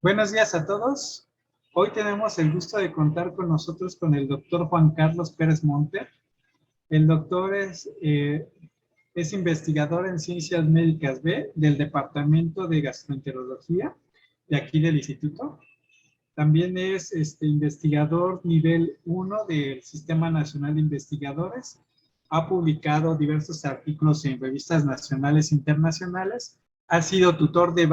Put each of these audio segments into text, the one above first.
Buenos días a todos. Hoy tenemos el gusto de contar con nosotros con el doctor Juan Carlos Pérez Monter. El doctor es investigador en Ciencias Médicas B del Departamento de Gastroenterología de aquí del Instituto. También es investigador nivel 1 del Sistema Nacional de Investigadores. Ha publicado diversos artículos en revistas nacionales e internacionales. Ha sido tutor de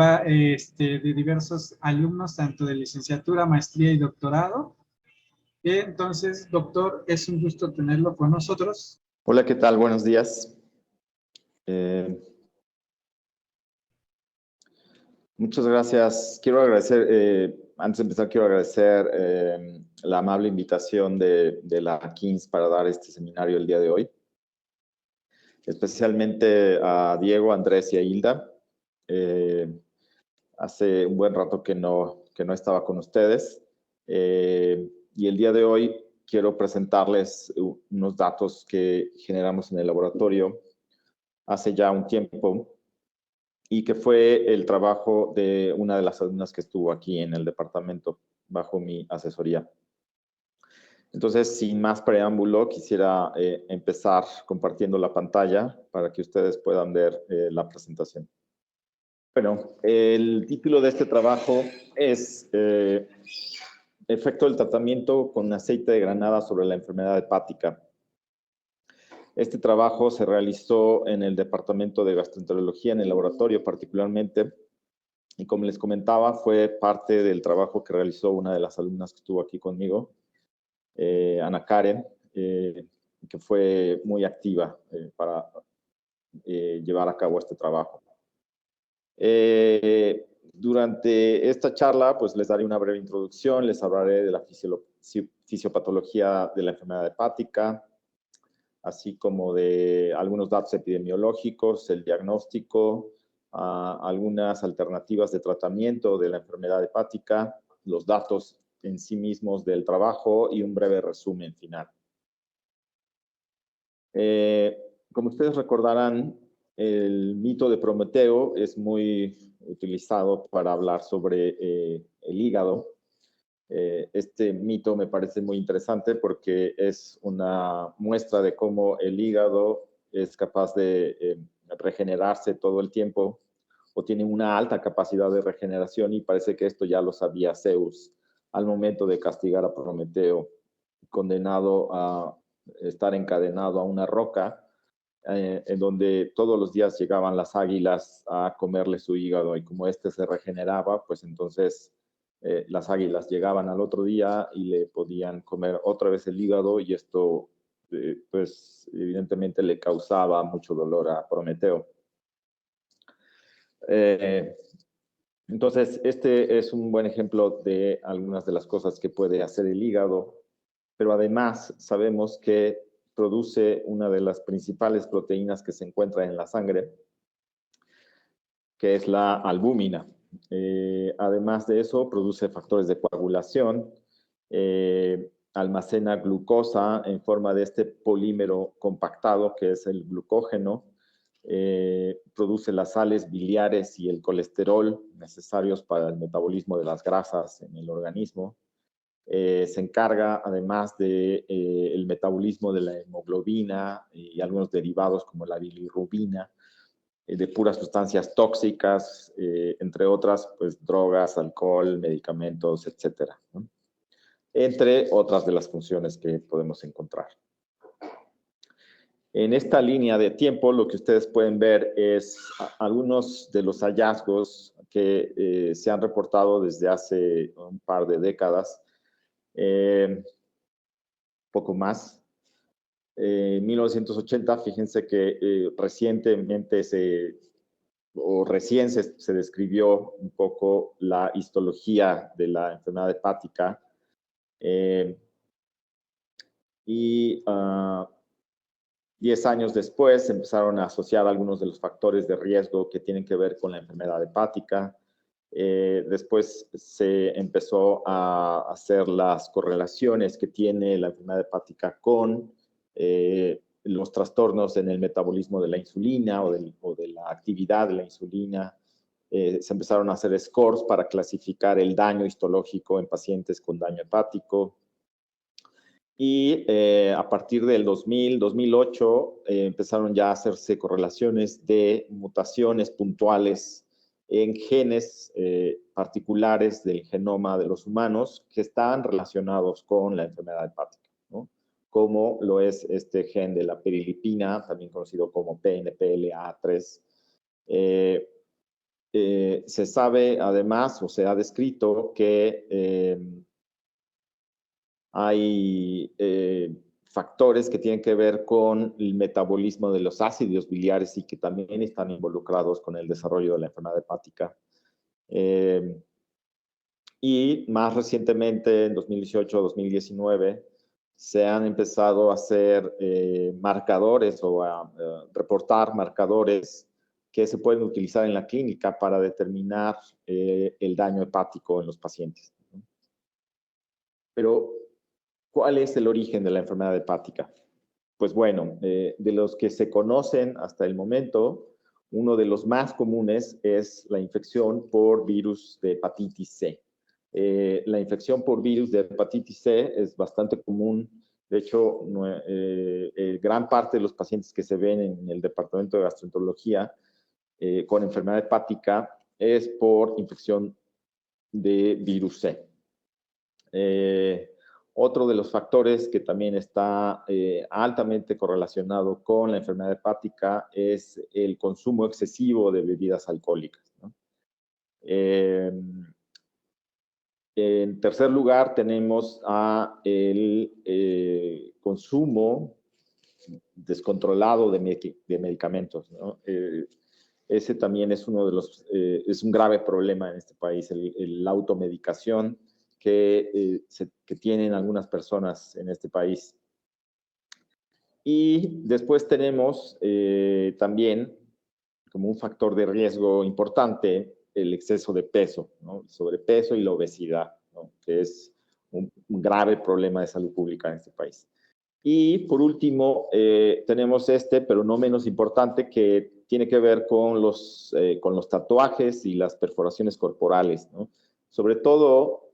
diversos alumnos, tanto de licenciatura, maestría y doctorado. Entonces, doctor, es un gusto tenerlo con nosotros. Hola, ¿qué tal? Buenos días. Muchas gracias. Quiero agradecer, antes de empezar, quiero agradecer la amable invitación de la KINS para dar este seminario el día de hoy. Especialmente a Diego, Andrés y a Hilda. Hace un buen rato que no estaba con ustedes. Y el día de hoy quiero presentarles unos datos que generamos en el laboratorio hace ya un tiempo y que fue el trabajo de una de las alumnas que estuvo aquí en el departamento bajo mi asesoría. Entonces, sin más preámbulo, quisiera empezar compartiendo la pantalla para que ustedes puedan ver la presentación. Bueno, el título de este trabajo es Efecto del tratamiento con aceite de granada sobre la enfermedad hepática. Este trabajo se realizó en el Departamento de Gastroenterología, en el laboratorio particularmente, y como les comentaba, fue parte del trabajo que realizó una de las alumnas que estuvo aquí conmigo, Ana Karen, que fue muy activa para llevar a cabo este trabajo. Durante esta charla, pues les daré una breve introducción, les hablaré de la fisiopatología de la enfermedad hepática, así como de algunos datos epidemiológicos, el diagnóstico, algunas alternativas de tratamiento de la enfermedad hepática, los datos en sí mismos del trabajo y un breve resumen final. Como ustedes recordarán, el mito de Prometeo es muy utilizado para hablar sobre el hígado. Este mito me parece muy interesante porque es una muestra de cómo el hígado es capaz de regenerarse todo el tiempo o tiene una alta capacidad de regeneración, y parece que esto ya lo sabía Zeus al momento de castigar a Prometeo, condenado a estar encadenado a una roca en donde todos los días llegaban las águilas a comerle su hígado, y como este se regeneraba, pues entonces las águilas llegaban al otro día y le podían comer otra vez el hígado, y esto pues evidentemente le causaba mucho dolor a Prometeo. Entonces este es un buen ejemplo de algunas de las cosas que puede hacer el hígado, pero además sabemos que produce una de las principales proteínas que se encuentra en la sangre, que es la albúmina. Además de eso, produce factores de coagulación, almacena glucosa en forma de este polímero compactado que es el glucógeno, produce las sales biliares y el colesterol necesarios para el metabolismo de las grasas en el organismo, Se encarga además de el metabolismo de la hemoglobina y algunos derivados como la bilirrubina, de puras sustancias tóxicas, entre otras, pues drogas, alcohol, medicamentos, etcétera, ¿no? Entre otras de las funciones que podemos encontrar. En esta línea de tiempo, lo que ustedes pueden ver es algunos de los hallazgos que se han reportado desde hace un par de décadas, poco más. En 1980, fíjense que recientemente recién se describió un poco la histología de la enfermedad hepática. Y 10 años después se empezaron a asociar algunos de los factores de riesgo que tienen que ver con la enfermedad hepática. Después se empezó a hacer las correlaciones que tiene la enfermedad hepática con los trastornos en el metabolismo de la insulina o de la actividad de la insulina. Se empezaron a hacer scores para clasificar el daño histológico en pacientes con daño hepático. Y a partir del 2000, 2008, empezaron ya a hacerse correlaciones de mutaciones puntuales en genes particulares del genoma de los humanos que están relacionados con la enfermedad hepática, ¿no? Como lo es este gen de la perilipina, también conocido como PNPLA3. Se sabe además, o se ha descrito, que hay factores que tienen que ver con el metabolismo de los ácidos biliares y que también están involucrados con el desarrollo de la enfermedad hepática. Y más recientemente, en 2018-2019, se han empezado a hacer marcadores o a reportar marcadores que se pueden utilizar en la clínica para determinar el daño hepático en los pacientes. Pero, ¿cuál es el origen de la enfermedad hepática? Pues bueno, de los que se conocen hasta el momento, uno de los más comunes es la infección por virus de hepatitis C. La infección por virus de hepatitis C es bastante común. De hecho, gran parte de los pacientes que se ven en el departamento de gastroenterología con enfermedad hepática es por infección de virus C. Otro de los factores que también está altamente correlacionado con la enfermedad hepática es el consumo excesivo de bebidas alcohólicas, ¿no? En tercer lugar, tenemos el consumo descontrolado de medicamentos, ¿no? Ese también es es un grave problema en este país, la automedicación que tienen algunas personas en este país. Y después tenemos también, como un factor de riesgo importante, el exceso de peso, ¿no? El sobrepeso y la obesidad, ¿no? Que es un grave problema de salud pública en este país. Y por último, tenemos pero no menos importante, que tiene que ver con los tatuajes y las perforaciones corporales, ¿no? Sobre todo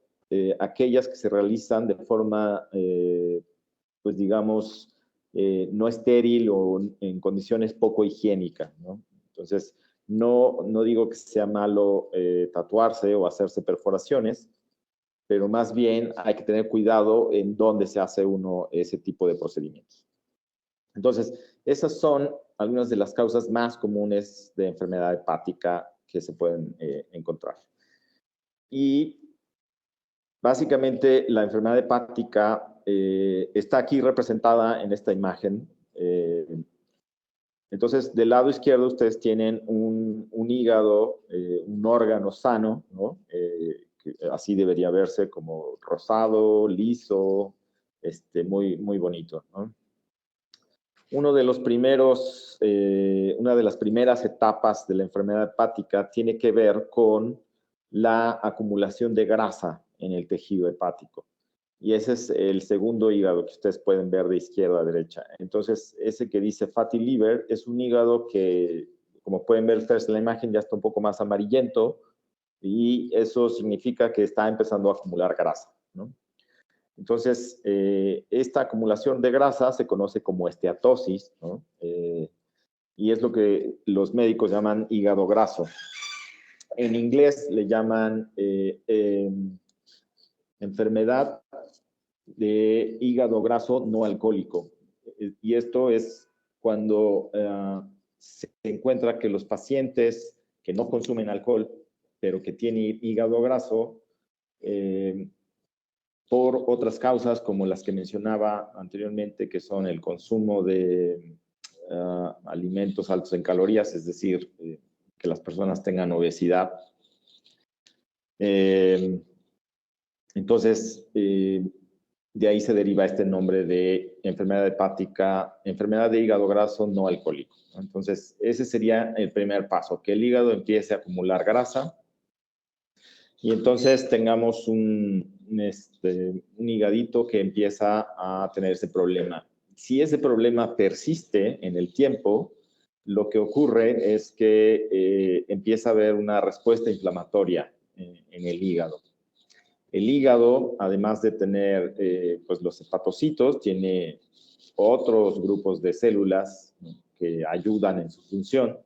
aquellas que se realizan de forma, pues digamos, no estéril o en condiciones poco higiénicas, ¿no? Entonces, no digo que sea malo tatuarse o hacerse perforaciones, pero más bien hay que tener cuidado en dónde se hace uno ese tipo de procedimientos. Entonces, esas son algunas de las causas más comunes de enfermedad hepática que se pueden encontrar. Y básicamente la enfermedad hepática está aquí representada en esta imagen. Entonces, del lado izquierdo ustedes tienen un hígado, un órgano sano, ¿no? Que así debería verse, como rosado, liso, muy bonito, ¿no? Una de las primeras etapas de la enfermedad hepática tiene que ver con la acumulación de grasa en el tejido hepático. Y ese es el segundo hígado que ustedes pueden ver de izquierda a derecha. Entonces, ese que dice fatty liver es un hígado que, como pueden ver ustedes en la imagen, ya está un poco más amarillento y eso significa que está empezando a acumular grasa, ¿no? Entonces, esta acumulación de grasa se conoce como esteatosis, ¿no? Y es lo que los médicos llaman hígado graso. En inglés le llaman enfermedad de hígado graso no alcohólico. Y esto es cuando se encuentra que los pacientes que no consumen alcohol, pero que tienen hígado graso, por otras causas como las que mencionaba anteriormente, que son el consumo de alimentos altos en calorías, es decir, que las personas tengan obesidad. Entonces, de ahí se deriva este nombre de enfermedad hepática, enfermedad de hígado graso no alcohólico. Entonces, ese sería el primer paso, que el hígado empiece a acumular grasa y entonces tengamos un higadito que empieza a tener ese problema. Si ese problema persiste en el tiempo, lo que ocurre es que empieza a haber una respuesta inflamatoria en el hígado. El hígado, además de tener pues los hepatocitos, tiene otros grupos de células, ¿no?, que ayudan en su función.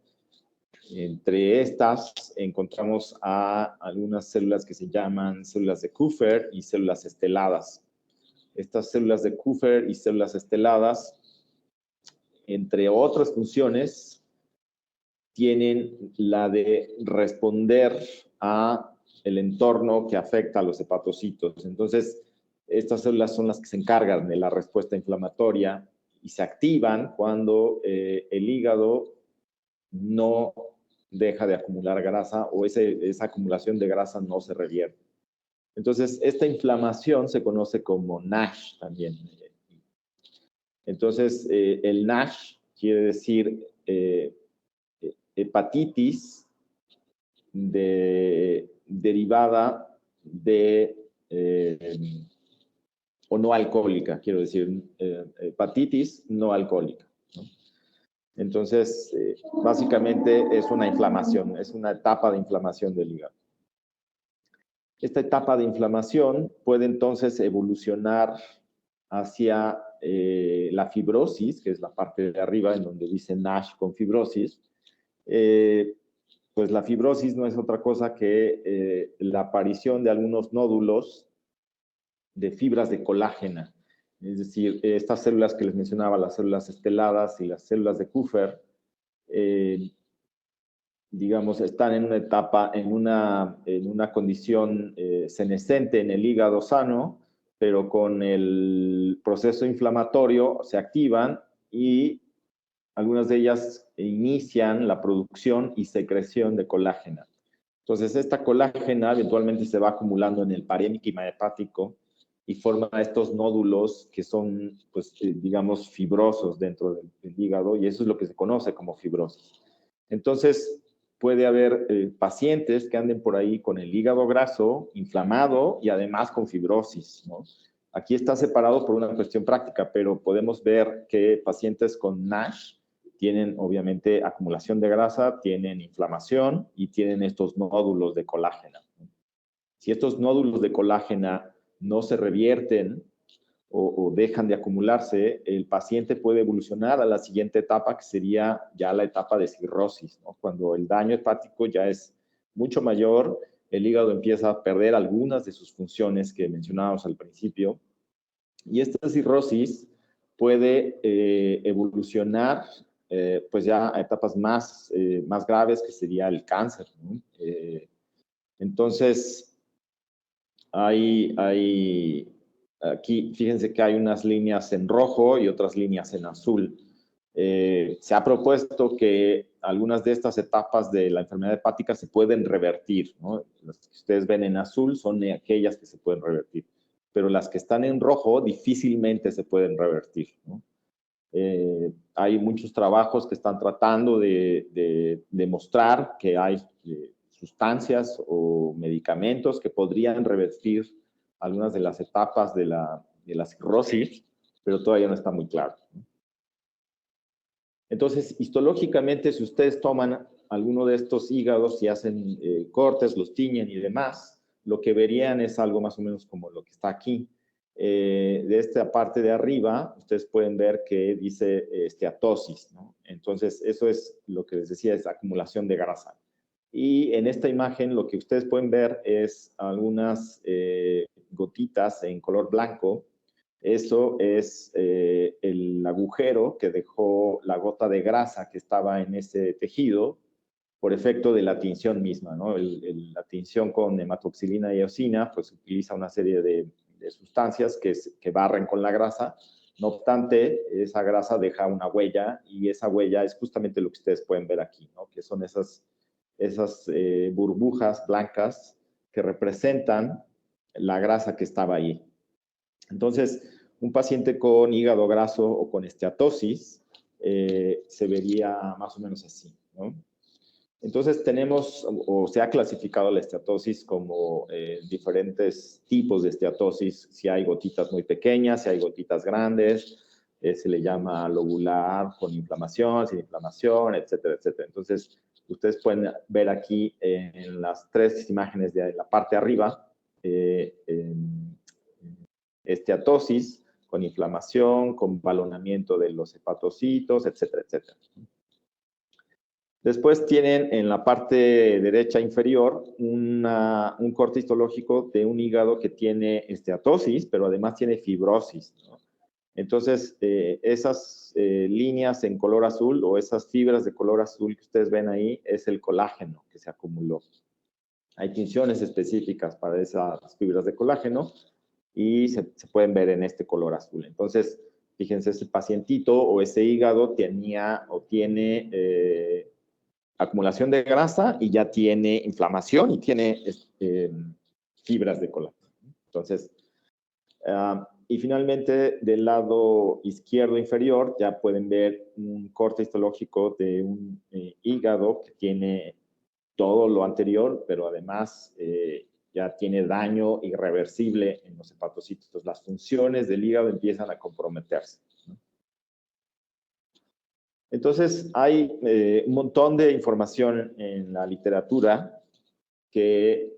Entre estas encontramos a algunas células que se llaman células de Kupffer y células esteladas. Estas células de Kupffer y células esteladas, entre otras funciones, tienen la de responder a el entorno que afecta a los hepatocitos. Entonces, estas células son las que se encargan de la respuesta inflamatoria y se activan cuando el hígado no deja de acumular grasa o esa acumulación de grasa no se revierte. Entonces, esta inflamación se conoce como NASH también. Entonces, el NASH quiere decir hepatitis derivada de, o no alcohólica, quiero decir, hepatitis no alcohólica, ¿no? Entonces, básicamente es una inflamación, es una etapa de inflamación del hígado. Esta etapa de inflamación puede entonces evolucionar hacia la fibrosis, que es la parte de arriba en donde dice NASH con fibrosis. Pues la fibrosis no es otra cosa que la aparición de algunos nódulos de fibras de colágena. Es decir, estas células que les mencionaba, las células esteladas y las células de Kupffer, digamos, están en una etapa, en una condición senescente en el hígado sano, pero con el proceso inflamatorio se activan y algunas de ellas inician la producción y secreción de colágena. Entonces, esta colágena eventualmente se va acumulando en el parénquima hepático y forma estos nódulos que son, pues, digamos, fibrosos dentro del hígado, y eso es lo que se conoce como fibrosis. Entonces, puede haber pacientes que anden por ahí con el hígado graso, inflamado y además con fibrosis, ¿no? Aquí está separado por una cuestión práctica, pero podemos ver que pacientes con NASH tienen obviamente acumulación de grasa, tienen inflamación y tienen estos nódulos de colágena. Si estos nódulos de colágena no se revierten o dejan de acumularse, el paciente puede evolucionar a la siguiente etapa, que sería ya la etapa de cirrosis, ¿no? Cuando el daño hepático ya es mucho mayor, el hígado empieza a perder algunas de sus funciones que mencionábamos al principio, y esta cirrosis puede evolucionar pues ya a etapas más graves, que sería el cáncer, ¿no? Entonces, aquí, fíjense que hay unas líneas en rojo y otras líneas en azul. Se ha propuesto que algunas de estas etapas de la enfermedad hepática se pueden revertir, ¿no? Las que ustedes ven en azul son aquellas que se pueden revertir, pero las que están en rojo difícilmente se pueden revertir, ¿no? Hay muchos trabajos que están tratando de demostrar que hay sustancias o medicamentos que podrían revertir algunas de las etapas de la cirrosis, pero todavía no está muy claro. Entonces, histológicamente, si ustedes toman alguno de estos hígados y hacen cortes, los tiñen y demás, lo que verían es algo más o menos como lo que está aquí. de esta parte de arriba, ustedes pueden ver que dice esteatosis, ¿no? Entonces, eso es lo que les decía, es acumulación de grasa. Y en esta imagen lo que ustedes pueden ver es algunas gotitas en color blanco. Eso es el agujero que dejó la gota de grasa que estaba en ese tejido por efecto de la tinción misma, ¿no? La tinción con hematoxilina y eosina, pues utiliza una serie de sustancias que barren con la grasa. No obstante, esa grasa deja una huella y esa huella es justamente lo que ustedes pueden ver aquí, ¿no? Que son esas burbujas blancas que representan la grasa que estaba ahí. Entonces, un paciente con hígado graso o con esteatosis se vería más o menos así, ¿no? Entonces tenemos, o se ha clasificado la esteatosis como diferentes tipos de esteatosis. Si hay gotitas muy pequeñas, si hay gotitas grandes, se le llama lobular, con inflamación, sin inflamación, etcétera, etcétera. Entonces, ustedes pueden ver aquí en las tres imágenes de la parte de arriba, esteatosis con inflamación, con balonamiento de los hepatocitos, etcétera, etcétera. Después tienen en la parte derecha inferior un corte histológico de un hígado que tiene esteatosis, pero además tiene fibrosis, ¿no? Entonces, esas líneas en color azul o esas fibras de color azul que ustedes ven ahí es el colágeno que se acumuló. Hay tinciones específicas para esas fibras de colágeno y se pueden ver en este color azul. Entonces, fíjense, ese pacientito o ese hígado tenía o tiene acumulación de grasa y ya tiene inflamación y tiene fibras de colágeno. Entonces, y finalmente del lado izquierdo inferior ya pueden ver un corte histológico de un hígado que tiene todo lo anterior, pero además ya tiene daño irreversible en los hepatocitos. Las funciones del hígado empiezan a comprometerse, ¿no? Entonces, hay un montón de información en la literatura que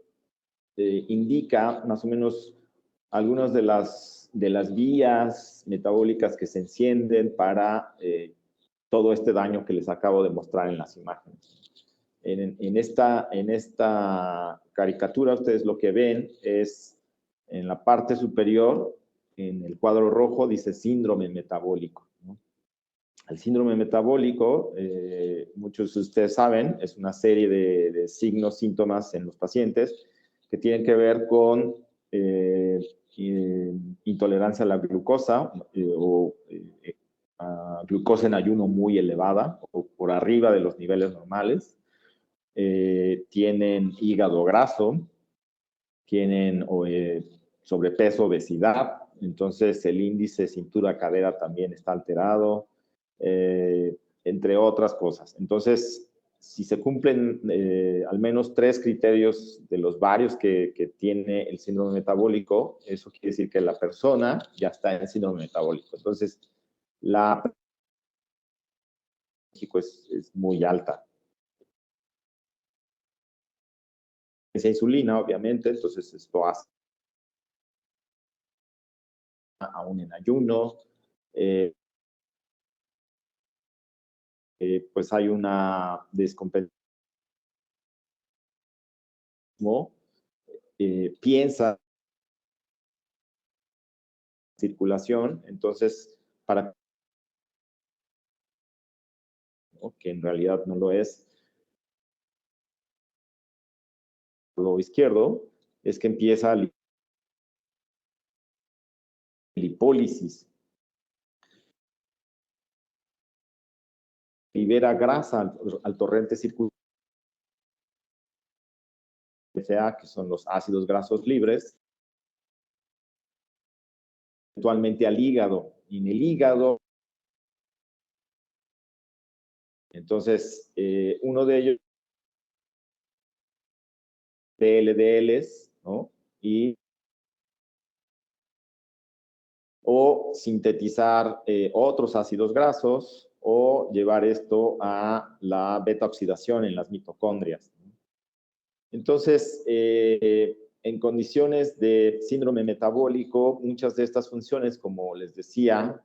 indica más o menos algunas de las vías metabólicas que se encienden para todo este daño que les acabo de mostrar en las imágenes. En esta caricatura, ustedes lo que ven es en la parte superior, en el cuadro rojo, dice síndrome metabólico, ¿no? El síndrome metabólico, muchos de ustedes saben, es una serie de signos, síntomas en los pacientes que tienen que ver con intolerancia a la glucosa o glucosa en ayuno muy elevada o por arriba de los niveles normales. Tienen hígado graso, tienen sobrepeso, obesidad, entonces el índice cintura-cadera también está alterado, entre otras cosas. Entonces, si se cumplen al menos 3 criterios de los varios que tiene el síndrome metabólico, eso quiere decir que la persona ya está en síndrome metabólico. Entonces, la es muy alta. Esa insulina, obviamente, entonces esto hace aún en ayuno, pues hay una descompensación, piensa circulación, entonces para que en realidad no lo es, lo izquierdo es que empieza la lipólisis, libera grasa al torrente circulatorio, que son los ácidos grasos libres, eventualmente al hígado. Y en el hígado, entonces, uno de ellos, LDLs, ¿no? O sintetizar otros ácidos grasos o llevar esto a la beta oxidación en las mitocondrias. Entonces, en condiciones de síndrome metabólico, muchas de estas funciones, como les decía,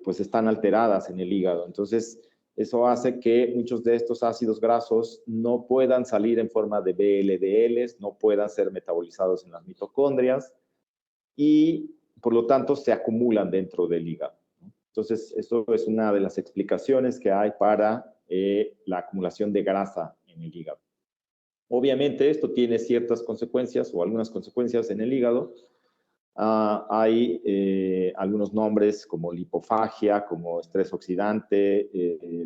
pues están alteradas en el hígado. Entonces, eso hace que muchos de estos ácidos grasos no puedan salir en forma de VLDLs, no puedan ser metabolizados en las mitocondrias y, por lo tanto, se acumulan dentro del hígado. Entonces, eso es una de las explicaciones que hay para la acumulación de grasa en el hígado. Obviamente, esto tiene ciertas consecuencias o algunas consecuencias en el hígado. Hay algunos nombres como lipofagia, como estrés oxidante,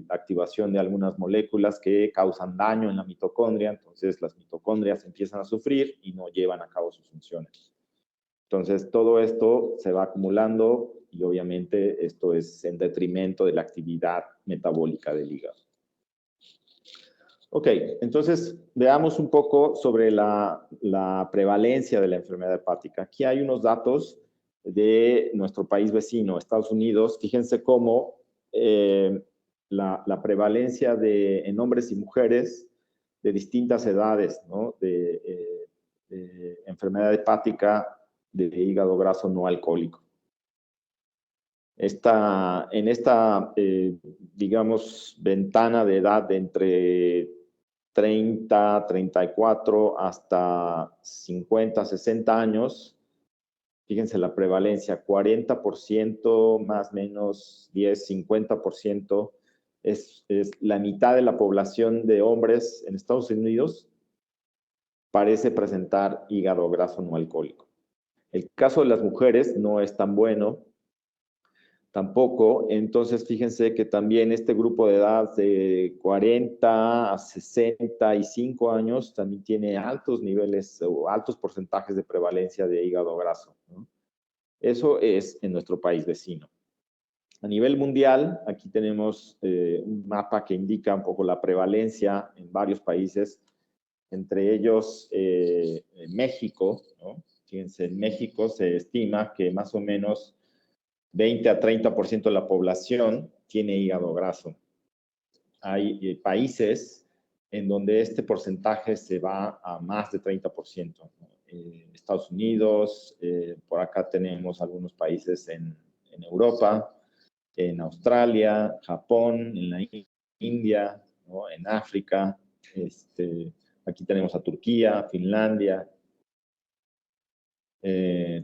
la activación de algunas moléculas que causan daño en la mitocondria. Entonces, las mitocondrias empiezan a sufrir y no llevan a cabo sus funciones. Entonces, todo esto se va acumulando y obviamente esto es en detrimento de la actividad metabólica del hígado. Ok, entonces veamos un poco sobre la prevalencia de la enfermedad hepática. Aquí hay unos datos de nuestro país vecino, Estados Unidos. Fíjense cómo la prevalencia en hombres y mujeres de distintas edades, ¿no? de enfermedad hepática de hígado graso no alcohólico. En esta, digamos, ventana de edad de entre 30, 34 hasta 50, 60 años, fíjense la prevalencia, 40%, más o menos 10, 50%, es la mitad de la población de hombres en Estados Unidos parece presentar hígado graso no alcohólico. El caso de las mujeres no es tan bueno, tampoco. Entonces, fíjense que también este grupo de edad de 40 a 65 años también tiene altos niveles o altos porcentajes de prevalencia de hígado graso, ¿no? Eso es en nuestro país vecino. A nivel mundial, aquí tenemos un mapa que indica un poco la prevalencia en varios países, entre ellos México, ¿no? Fíjense, en México se estima que más o menos 20 a 30% de la población tiene hígado graso. Hay países en donde este porcentaje se va a más de 30%. Estados Unidos, por acá tenemos algunos países en Europa, en Australia, Japón, en la India, ¿no? En África. Aquí tenemos a Turquía, Finlandia.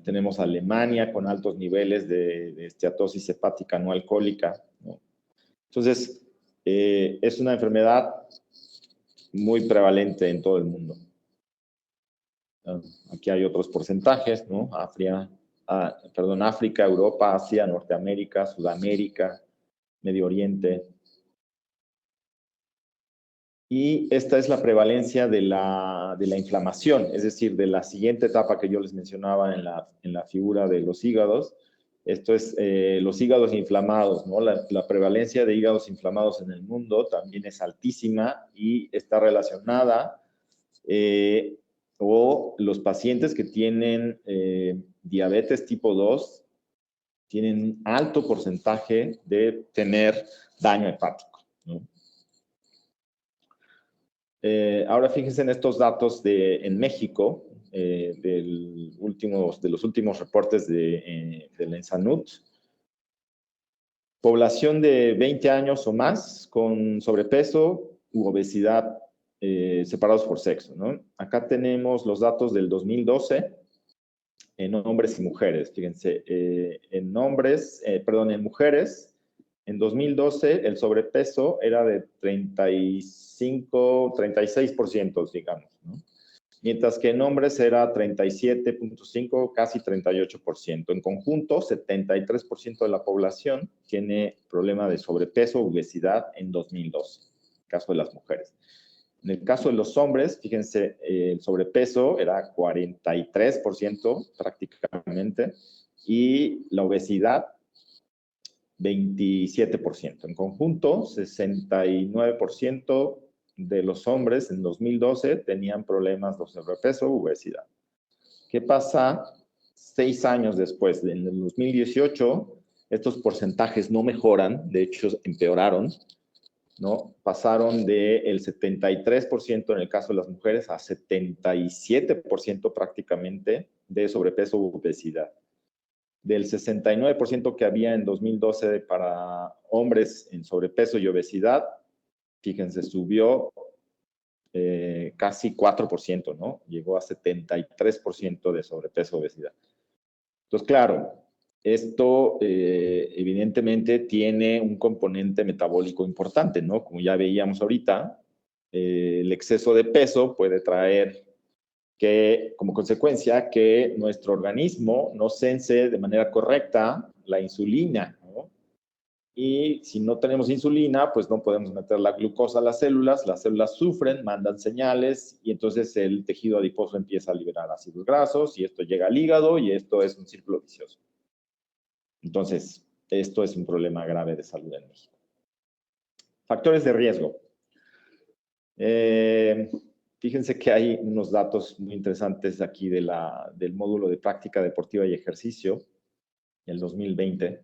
Tenemos a Alemania con altos niveles de esteatosis hepática no alcohólica, ¿no? Entonces, es una enfermedad muy prevalente en todo el mundo. Aquí hay otros porcentajes, ¿no? África, Europa, Asia, Norteamérica, Sudamérica, Medio Oriente. Y esta es la prevalencia de la inflamación, es decir, de la siguiente etapa que yo les mencionaba en la figura de los hígados. Esto es los hígados inflamados, ¿no? La prevalencia de hígados inflamados en el mundo también es altísima y está relacionada o los pacientes que tienen diabetes tipo 2 tienen alto porcentaje de tener daño hepático, ¿no? Ahora fíjense en estos datos en México, de los últimos reportes de la ENSANUT. Población de 20 años o más con sobrepeso u obesidad separados por sexo, ¿no? Acá tenemos los datos del 2012 en hombres y mujeres. Fíjense, en mujeres, en 2012 el sobrepeso era de 36%, digamos, ¿no? Mientras que en hombres era 37.5, casi 38%. En conjunto, 73% de la población tiene problema de sobrepeso o obesidad en 2012, en el caso de las mujeres. En el caso de los hombres, fíjense, el sobrepeso era 43% prácticamente y la obesidad 27%. En conjunto, 69% de los hombres en 2012 tenían problemas de sobrepeso u obesidad. ¿Qué pasa 6 años después? En el 2018, estos porcentajes no mejoran, de hecho empeoraron. ¿no? Pasaron del 73% en el caso de las mujeres a 77% prácticamente de sobrepeso u obesidad. Del 69% que había en 2012 para hombres en sobrepeso y obesidad, fíjense, subió casi 4%, ¿no? Llegó a 73% de sobrepeso y obesidad. Entonces, claro, esto evidentemente tiene un componente metabólico importante, ¿no? Como ya veíamos ahorita, el exceso de peso puede traer como consecuencia que nuestro organismo no sense de manera correcta la insulina, ¿no? Y si no tenemos insulina, pues no podemos meter la glucosa a las células sufren, mandan señales y entonces el tejido adiposo empieza a liberar ácidos grasos y esto llega al hígado y esto es un círculo vicioso. Entonces, esto es un problema grave de salud en México. Factores de riesgo. Fíjense que hay unos datos muy interesantes aquí del módulo de práctica deportiva y ejercicio, el 2020,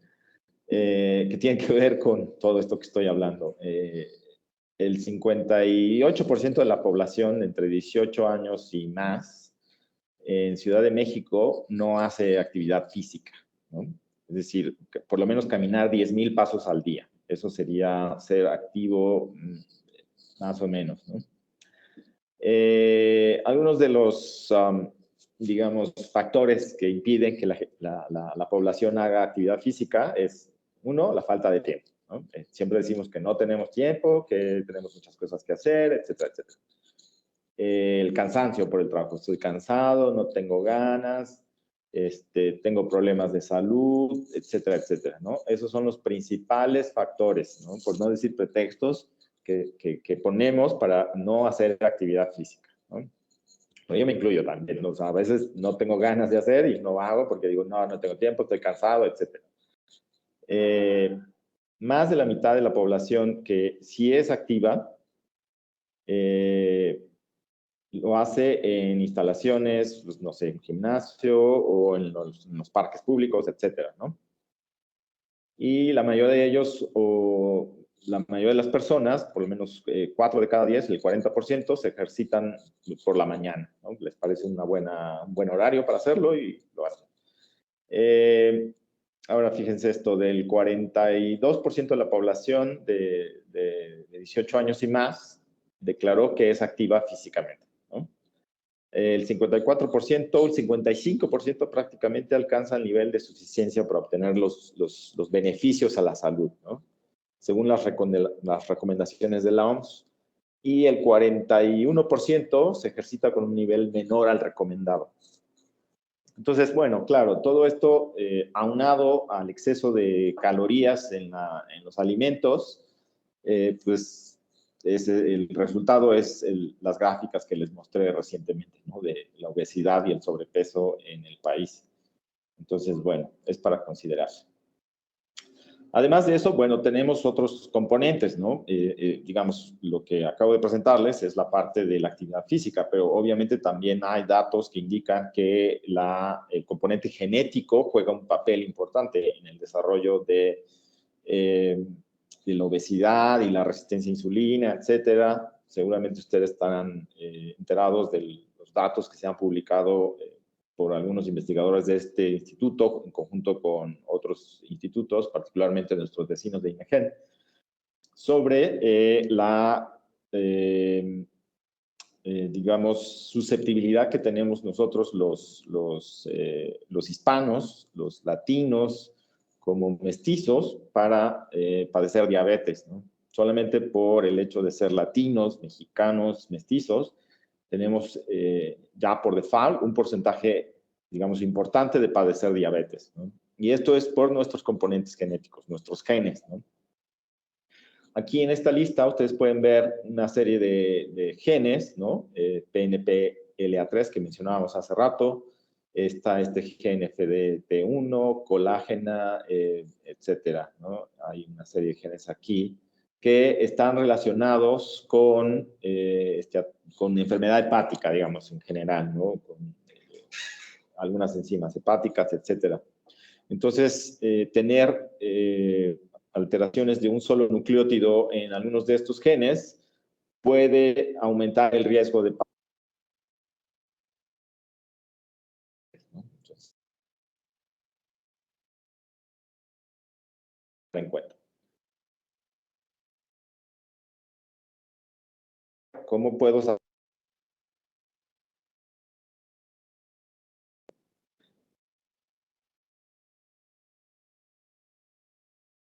que tienen que ver con todo esto que estoy hablando. El 58% de la población entre 18 años y más en Ciudad de México no hace actividad física, ¿no? Es decir, por lo menos caminar 10,000 pasos al día. Eso sería ser activo más o menos, ¿no? Algunos de los, digamos, factores que impiden que la población haga actividad física es, uno, la falta de tiempo, ¿no? Siempre decimos que no tenemos tiempo, que tenemos muchas cosas que hacer, etcétera, etcétera. El cansancio por el trabajo. Estoy cansado, no tengo ganas, tengo problemas de salud, etcétera, etcétera, ¿no? Esos son los principales factores, ¿no? Por no decir pretextos que ponemos para no hacer actividad física, ¿no? Yo me incluyo también, ¿no? O sea, a veces no tengo ganas de hacer y no hago porque digo, no tengo tiempo, estoy cansado, etcétera. Más de la mitad de la población que sí es activa, lo hace en instalaciones, pues, no sé, en gimnasio o en los parques públicos, etcétera, ¿no? Y la mayoría de ellos, o la mayoría de las personas, por lo menos 4 de cada 10, el 40%, se ejercitan por la mañana, ¿no? Les parece un buen horario para hacerlo y lo hacen. Ahora fíjense esto, del 42% de la población de 18 años y más declaró que es activa físicamente, ¿no? El 54%, el 55% prácticamente alcanza el nivel de suficiencia para obtener los beneficios a la salud, ¿no? Según las recomendaciones de la OMS. Y el 41% se ejercita con un nivel menor al recomendado. Entonces, bueno, claro, todo esto aunado al exceso de calorías en los alimentos, pues el resultado es las gráficas que les mostré recientemente, ¿no? De la obesidad y el sobrepeso en el país. Entonces, bueno, es para considerar. Además de eso, bueno, tenemos otros componentes, ¿no? Digamos, lo que acabo de presentarles es la parte de la actividad física, pero obviamente también hay datos que indican que el componente genético juega un papel importante en el desarrollo de la obesidad y la resistencia a insulina, etcétera. Seguramente ustedes estarán enterados de los datos que se han publicado por algunos investigadores de este instituto, en conjunto con otros institutos, particularmente nuestros vecinos de INEGEN, sobre digamos, susceptibilidad que tenemos nosotros los hispanos, los latinos, como mestizos, para padecer diabetes, ¿no? Solamente por el hecho de ser latinos, mexicanos, mestizos, tenemos ya por default un porcentaje, digamos, importante de padecer diabetes, ¿no? Y esto es por nuestros componentes genéticos, nuestros genes, ¿no? Aquí en esta lista ustedes pueden ver una serie de genes, ¿no? PNPLA3 que mencionábamos hace rato, está este gen FDT1, colágena, etcétera, ¿no? Hay una serie de genes aquí que están relacionados con enfermedad hepática, digamos, en general, ¿no? Con algunas enzimas hepáticas, etcétera. Entonces, tener alteraciones de un solo nucleótido en algunos de estos genes puede aumentar el riesgo de en cuenta. ¿Cómo puedo saber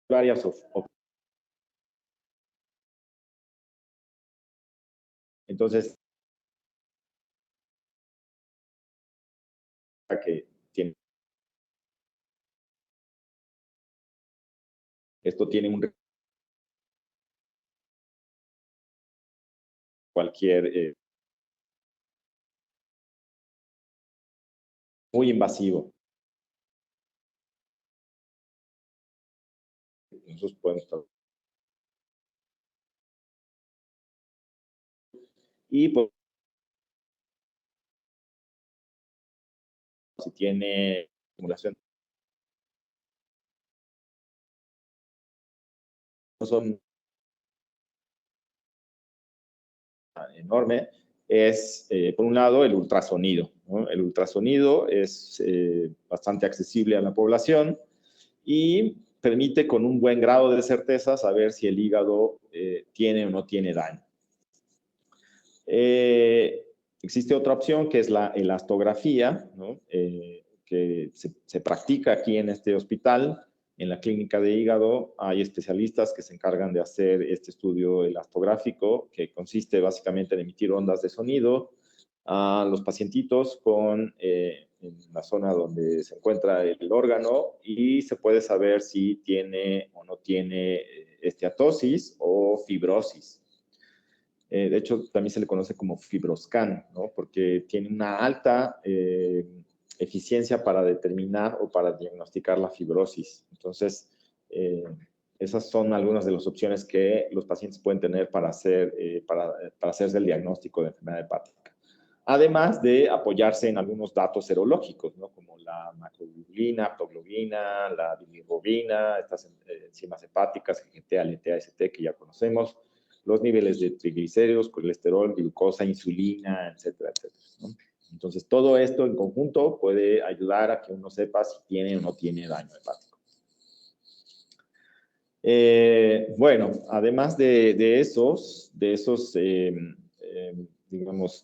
varias entonces que tiene esto tiene un cualquier muy invasivo. Nosotros podemos estar y pues, si tiene acumulación no son enorme es, por un lado, el ultrasonido, ¿no? El ultrasonido es bastante accesible a la población y permite con un buen grado de certeza saber si el hígado tiene o no tiene daño. Existe otra opción que es la elastografía, ¿no? Que se practica aquí en este hospital. En la clínica de hígado hay especialistas que se encargan de hacer este estudio elastográfico, que consiste básicamente en emitir ondas de sonido a los pacientitos en la zona donde se encuentra el órgano y se puede saber si tiene o no tiene esteatosis o fibrosis. De hecho, también se le conoce como FibroScan, ¿no? Porque tiene una alta eficiencia para determinar o para diagnosticar la fibrosis. Entonces, esas son algunas de las opciones que los pacientes pueden tener para hacerse el diagnóstico de enfermedad hepática. Además de apoyarse en algunos datos serológicos, ¿no? Como la macroglobulina, aptoglobina, la bilirrubina, estas enzimas hepáticas, GGT, ALT, AST, que ya conocemos, los niveles de triglicéridos, colesterol, glucosa, insulina, etcétera, etcétera, ¿no? Entonces, todo esto en conjunto puede ayudar a que uno sepa si tiene o no tiene daño hepático. Bueno, además de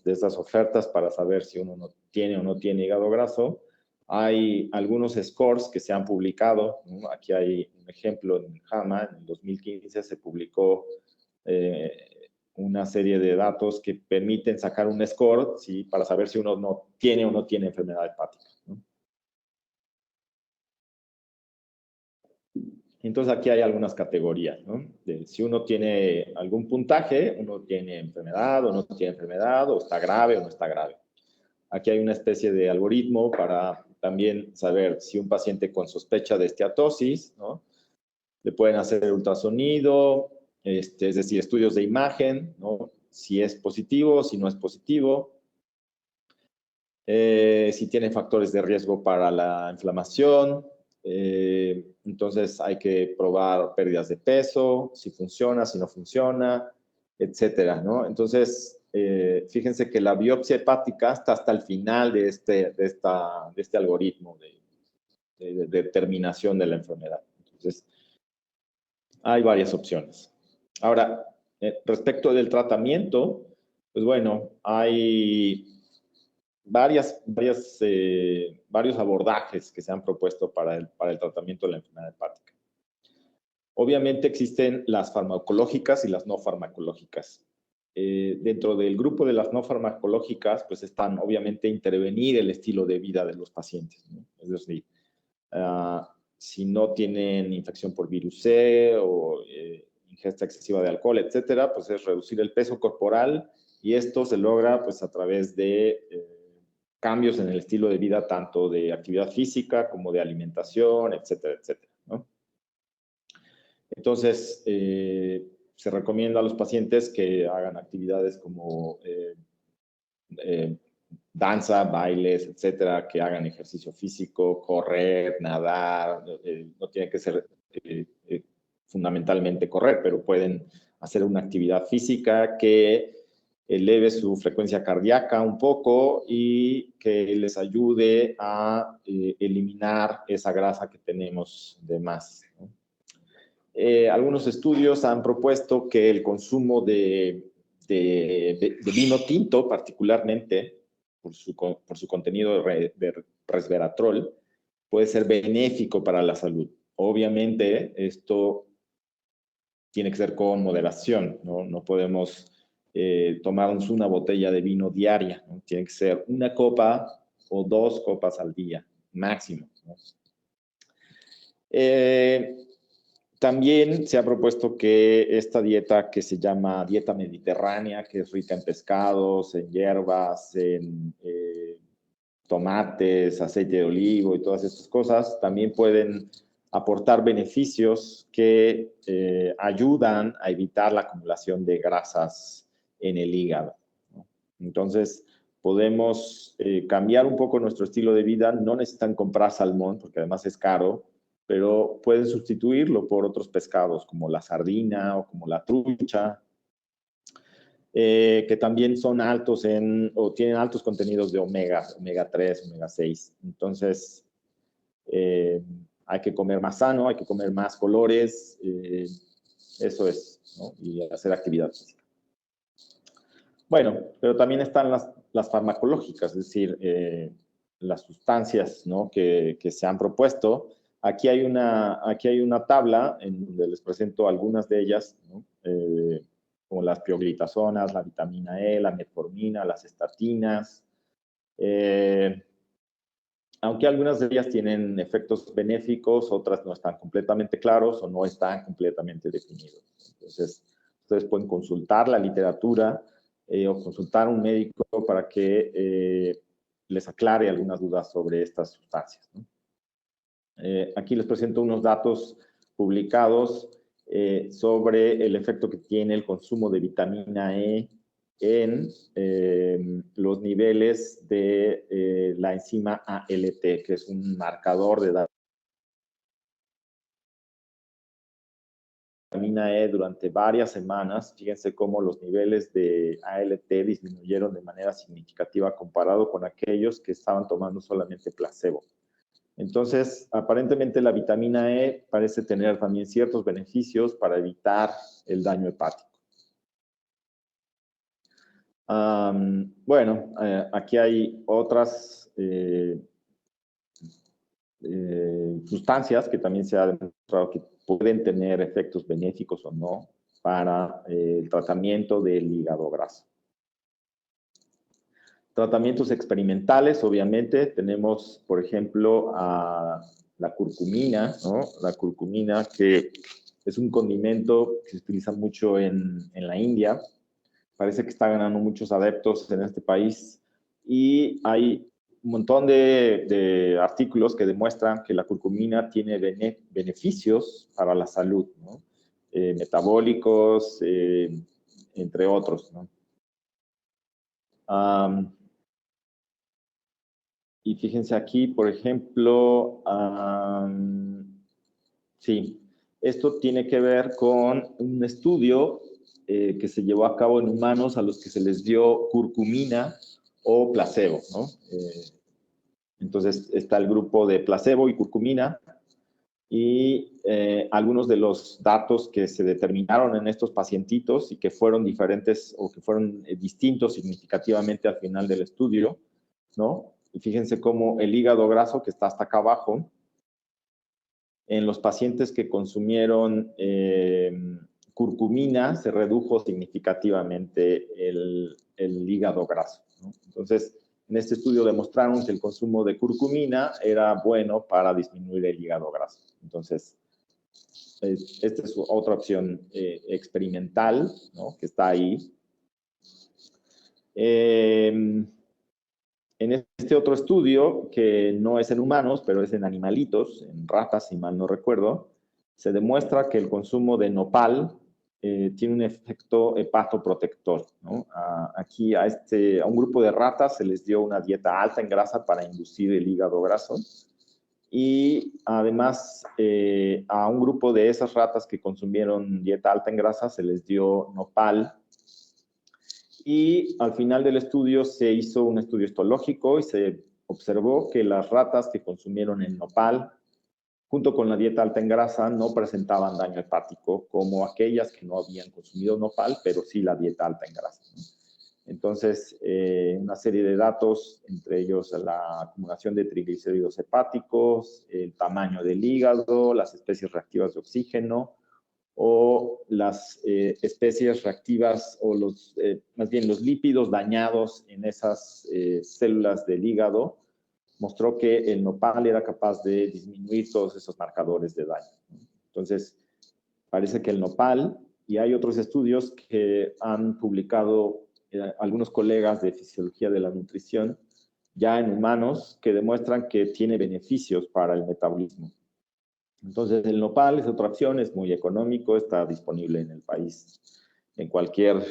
esas ofertas para saber si uno no tiene o no tiene hígado graso, hay algunos scores que se han publicado, ¿no? Aquí hay un ejemplo en JAMA, en el 2015 se publicó una serie de datos que permiten sacar un score, ¿sí? Para saber si uno no tiene o no tiene enfermedad hepática, ¿no? Entonces aquí hay algunas categorías, ¿no? Si uno tiene algún puntaje, uno tiene enfermedad o no tiene enfermedad, o está grave o no está grave. Aquí hay una especie de algoritmo para también saber si un paciente con sospecha de esteatosis, ¿no? Le pueden hacer ultrasonido, es decir, estudios de imagen, ¿no? Si es positivo, si no es positivo, si tiene factores de riesgo para la inflamación, entonces hay que probar pérdidas de peso, si funciona, si no funciona, etcétera, ¿no? Entonces, fíjense que la biopsia hepática está hasta el final de este algoritmo de determinación de la enfermedad. Entonces, hay varias opciones. Ahora, respecto del tratamiento, pues bueno, hay varios abordajes que se han propuesto para el tratamiento de la enfermedad hepática. Obviamente existen las farmacológicas y las no farmacológicas. Dentro del grupo de las no farmacológicas, pues están obviamente intervenir el estilo de vida de los pacientes, ¿no? Es decir, si no tienen infección por virus C o ingesta excesiva de alcohol, etcétera, pues es reducir el peso corporal y esto se logra pues a través de cambios en el estilo de vida, tanto de actividad física como de alimentación, etcétera, etcétera, ¿no? Entonces, se recomienda a los pacientes que hagan actividades como danza, bailes, etcétera, que hagan ejercicio físico, correr, nadar, no tiene que ser fundamentalmente correr, pero pueden hacer una actividad física que eleve su frecuencia cardíaca un poco y que les ayude a eliminar esa grasa que tenemos de más, ¿no? Algunos estudios han propuesto que el consumo de vino tinto, particularmente por su contenido de resveratrol, puede ser benéfico para la salud. Obviamente, esto tiene que ser con moderación, ¿no? No podemos tomarnos una botella de vino diaria, ¿no? Tiene que ser una copa o 2 copas al día, máximo, ¿no? También se ha propuesto que esta dieta que se llama dieta mediterránea, que es rica en pescados, en hierbas, en tomates, aceite de olivo y todas estas cosas, también pueden aportar beneficios que ayudan a evitar la acumulación de grasas en el hígado, ¿no? Entonces, podemos cambiar un poco nuestro estilo de vida. No necesitan comprar salmón, porque además es caro, pero pueden sustituirlo por otros pescados, como la sardina o como la trucha, que también son altos o tienen altos contenidos de omega 3, omega 6. Entonces, hay que comer más sano, hay que comer más colores, eso es, ¿no? Y hacer actividad física. Bueno, pero también están las farmacológicas, es decir, las sustancias, ¿no? que se han propuesto. Aquí hay una tabla en donde les presento algunas de ellas, ¿no? Como las pioglitazonas, la vitamina E, la metformina, las estatinas. Aunque algunas de ellas tienen efectos benéficos, otras no están completamente claros o no están completamente definidos. Entonces, ustedes pueden consultar la literatura o consultar a un médico para que les aclare algunas dudas sobre estas sustancias, ¿no? Aquí les presento unos datos publicados sobre el efecto que tiene el consumo de vitamina E en los niveles de la enzima ALT, que es un marcador de vitamina E durante varias semanas. Fíjense cómo los niveles de ALT disminuyeron de manera significativa comparado con aquellos que estaban tomando solamente placebo. Entonces, aparentemente la vitamina E parece tener también ciertos beneficios para evitar el daño hepático. Bueno, aquí hay otras sustancias que también se ha demostrado que pueden tener efectos benéficos o no para el tratamiento del hígado graso. Tratamientos experimentales, obviamente, tenemos, por ejemplo, a la curcumina, ¿no? La curcumina, que es un condimento que se utiliza mucho en la India. Parece que está ganando muchos adeptos en este país y hay un montón de artículos que demuestran que la curcumina tiene beneficios para la salud, ¿no? Metabólicos, entre otros, ¿no? Y fíjense aquí, por ejemplo, sí, esto tiene que ver con un estudio que se llevó a cabo en humanos a los que se les dio curcumina o placebo, ¿no? Entonces está el grupo de placebo y curcumina y algunos de los datos que se determinaron en estos pacientitos y que fueron diferentes o que fueron distintos significativamente al final del estudio, ¿no? Y fíjense cómo el hígado graso, que está hasta acá abajo, en los pacientes que consumieron curcumina se redujo significativamente el hígado graso, ¿no? Entonces, en este estudio demostraron que el consumo de curcumina era bueno para disminuir el hígado graso. Entonces, esta es otra opción experimental, ¿no? Que está ahí. En este otro estudio, que no es en humanos, pero es en animalitos, en ratas, si mal no recuerdo, se demuestra que el consumo de nopal tiene un efecto hepatoprotector, ¿no? Aquí a un grupo de ratas se les dio una dieta alta en grasa para inducir el hígado graso y además a un grupo de esas ratas que consumieron dieta alta en grasa se les dio nopal, y al final del estudio se hizo un estudio histológico y se observó que las ratas que consumieron el nopal junto con la dieta alta en grasa no presentaban daño hepático como aquellas que no habían consumido nopal, pero sí la dieta alta en grasa, ¿no? Entonces, una serie de datos, entre ellos la acumulación de triglicéridos hepáticos, el tamaño del hígado, las especies reactivas de oxígeno o las especies reactivas o más bien los lípidos dañados en esas células del hígado, mostró que el nopal era capaz de disminuir todos esos marcadores de daño. Entonces, parece que el nopal, y hay otros estudios que han publicado algunos colegas de fisiología de la nutrición, ya en humanos, que demuestran que tiene beneficios para el metabolismo. Entonces, el nopal es otra opción, es muy económico, está disponible en el país. En cualquier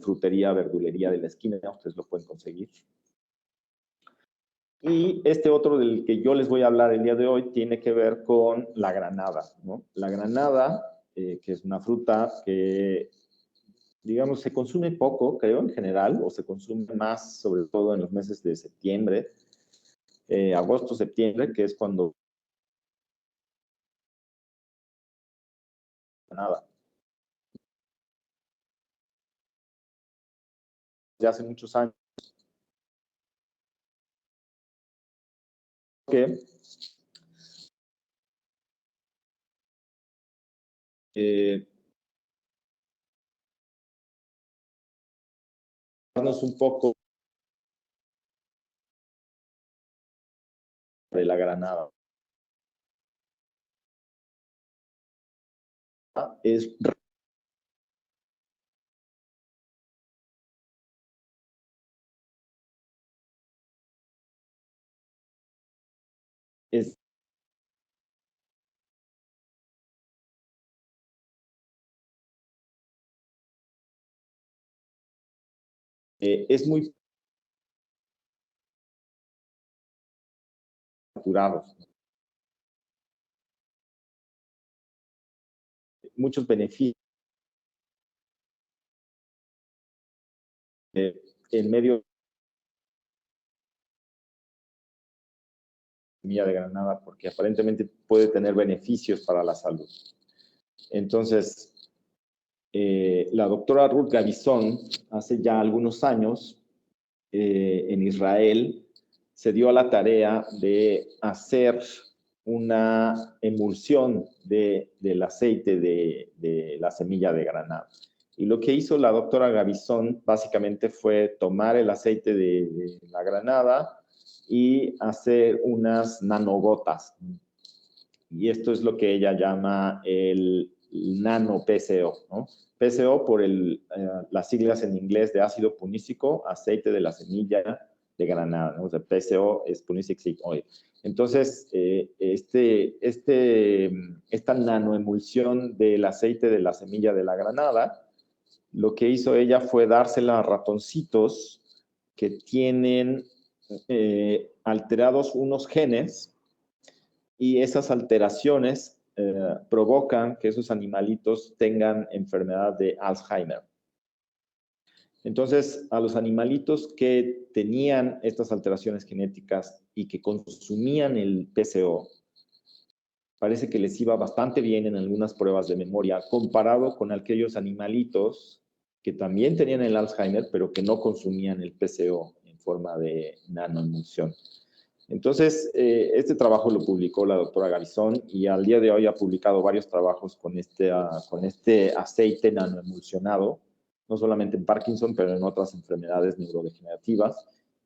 frutería, verdulería de la esquina, ustedes lo pueden conseguir. Y este otro del que yo les voy a hablar el día de hoy tiene que ver con la granada, ¿no? La granada, que es una fruta que, digamos, se consume poco, creo, en general, o se consume más, sobre todo en los meses de septiembre, agosto, septiembre, que es cuando granada. Ya hace muchos años que un poco de la granada. Es muy saturados. Muchos beneficios en medio de granada, porque aparentemente puede tener beneficios para la salud. Entonces, la doctora Ruth Gavison, hace ya algunos años, en Israel, se dio a la tarea de hacer una emulsión del aceite de la semilla de granada. Y lo que hizo la doctora Gavison básicamente fue tomar el aceite de la granada y hacer unas nanogotas. Y esto es lo que ella llama el nano PCO, ¿no? PCO por las siglas en inglés de ácido punícico, aceite de la semilla de granada, ¿no? O sea, PCO es Punisic Seed Oil. Entonces, esta nanoemulsión del aceite de la semilla de la granada, lo que hizo ella fue dársela a ratoncitos que tienen alterados unos genes, y esas alteraciones provocan que esos animalitos tengan enfermedad de Alzheimer. Entonces, a los animalitos que tenían estas alteraciones genéticas y que consumían el PCO, parece que les iba bastante bien en algunas pruebas de memoria, comparado con aquellos animalitos que también tenían el Alzheimer, pero que no consumían el PCO en forma de nanoemulsión. Entonces, este trabajo lo publicó la doctora Gavison y al día de hoy ha publicado varios trabajos con este aceite nanoemulsionado, no solamente en Parkinson, pero en otras enfermedades neurodegenerativas,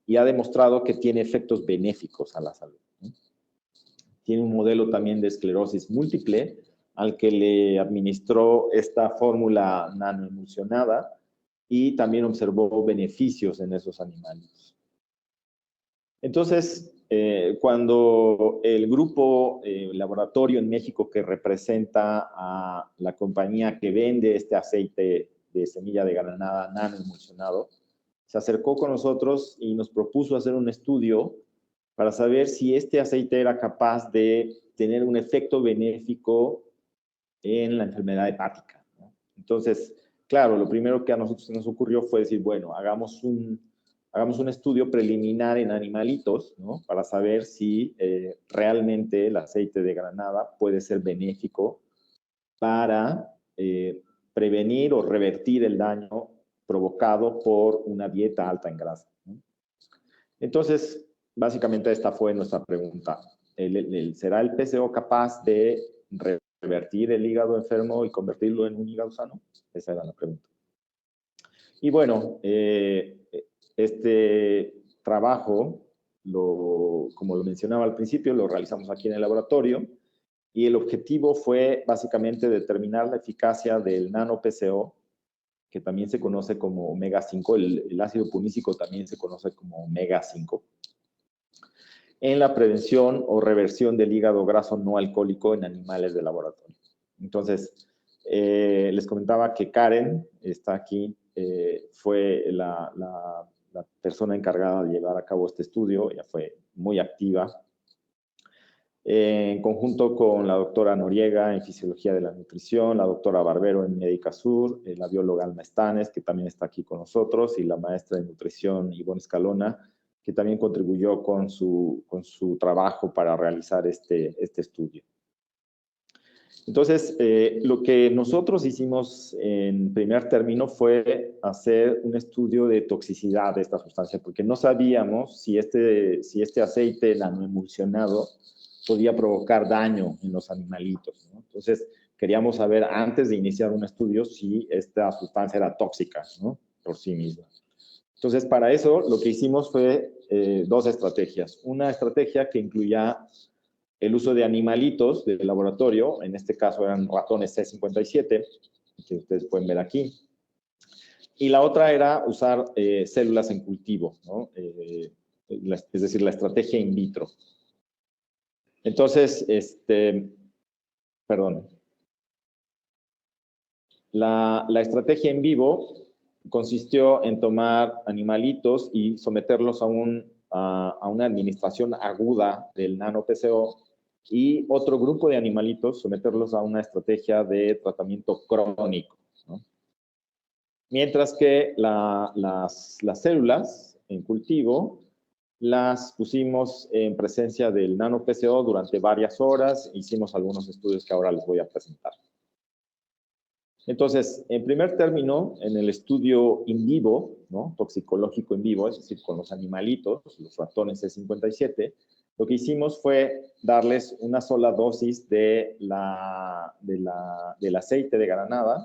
y ha demostrado que tiene efectos benéficos a la salud, ¿no? Tiene un modelo también de esclerosis múltiple al que le administró esta fórmula nanoemulsionada y también observó beneficios en esos animales. Entonces, cuando el grupo laboratorio en México que representa a la compañía que vende este aceite de semilla de granada nanoemulsionado, se acercó con nosotros y nos propuso hacer un estudio para saber si este aceite era capaz de tener un efecto benéfico en la enfermedad hepática, ¿no? Entonces, claro, lo primero que a nosotros nos ocurrió fue decir, bueno, hagamos un estudio preliminar en animalitos, ¿no? Para saber si realmente el aceite de granada puede ser benéfico para prevenir o revertir el daño provocado por una dieta alta en grasa, ¿no? Entonces, básicamente esta fue nuestra pregunta. ¿Será el PCO capaz de revertir el hígado enfermo y convertirlo en un hígado sano? Esa era la pregunta. Y bueno, este trabajo, como lo mencionaba al principio, lo realizamos aquí en el laboratorio y el objetivo fue básicamente determinar la eficacia del nano-PCO, que también se conoce como omega 5, el ácido punícico también se conoce como omega 5, en la prevención o reversión del hígado graso no alcohólico en animales de laboratorio. Entonces, les comentaba que Karen está aquí, fue la persona encargada de llevar a cabo este estudio, ella fue muy activa, en conjunto con la doctora Noriega en Fisiología de la Nutrición, la doctora Barbero en Médica Sur, la bióloga Alma Estanes, que también está aquí con nosotros, y la maestra de nutrición Ivonne Escalona, que también contribuyó con su trabajo para realizar este estudio. Entonces, lo que nosotros hicimos en primer término fue hacer un estudio de toxicidad de esta sustancia, porque no sabíamos si este aceite nanoemulsionado podía provocar daño en los animalitos, ¿no? Entonces, queríamos saber antes de iniciar un estudio si esta sustancia era tóxica, ¿no? Por sí misma. Entonces, para eso lo que hicimos fue dos estrategias. Una estrategia que incluía el uso de animalitos de laboratorio, en este caso eran ratones C57, que ustedes pueden ver aquí. Y la otra era usar células en cultivo, ¿no? Es decir, la estrategia in vitro. Entonces, perdón. La estrategia en vivo consistió en tomar animalitos y someterlos a una administración aguda del nano-PCO y otro grupo de animalitos someterlos a una estrategia de tratamiento crónico, ¿no? Mientras que las células en cultivo las pusimos en presencia del nano-PCO durante varias horas. Hicimos algunos estudios que ahora les voy a presentar. Entonces, en primer término, en el estudio in vivo, ¿no? Toxicológico in vivo, es decir, con los animalitos, los ratones C57, lo que hicimos fue darles una sola dosis del aceite de granada.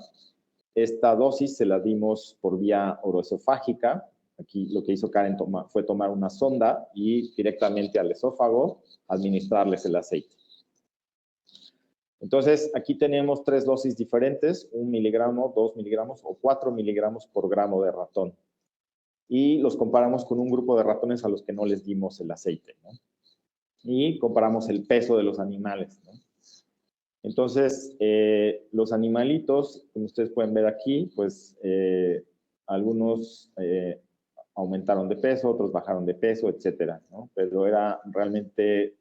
Esta dosis se la dimos por vía oroesofágica. Aquí lo que hizo Karen fue tomar una sonda y directamente al esófago administrarles el aceite. Entonces, aquí tenemos 3 dosis diferentes, 1 miligramo, 2 miligramos o 4 miligramos por gramo de ratón. Y los comparamos con un grupo de ratones a los que no les dimos el aceite, ¿no? Y comparamos el peso de los animales, ¿no? Entonces, los animalitos, como ustedes pueden ver aquí, pues algunos aumentaron de peso, otros bajaron de peso, etcétera, ¿no? Pero era realmente...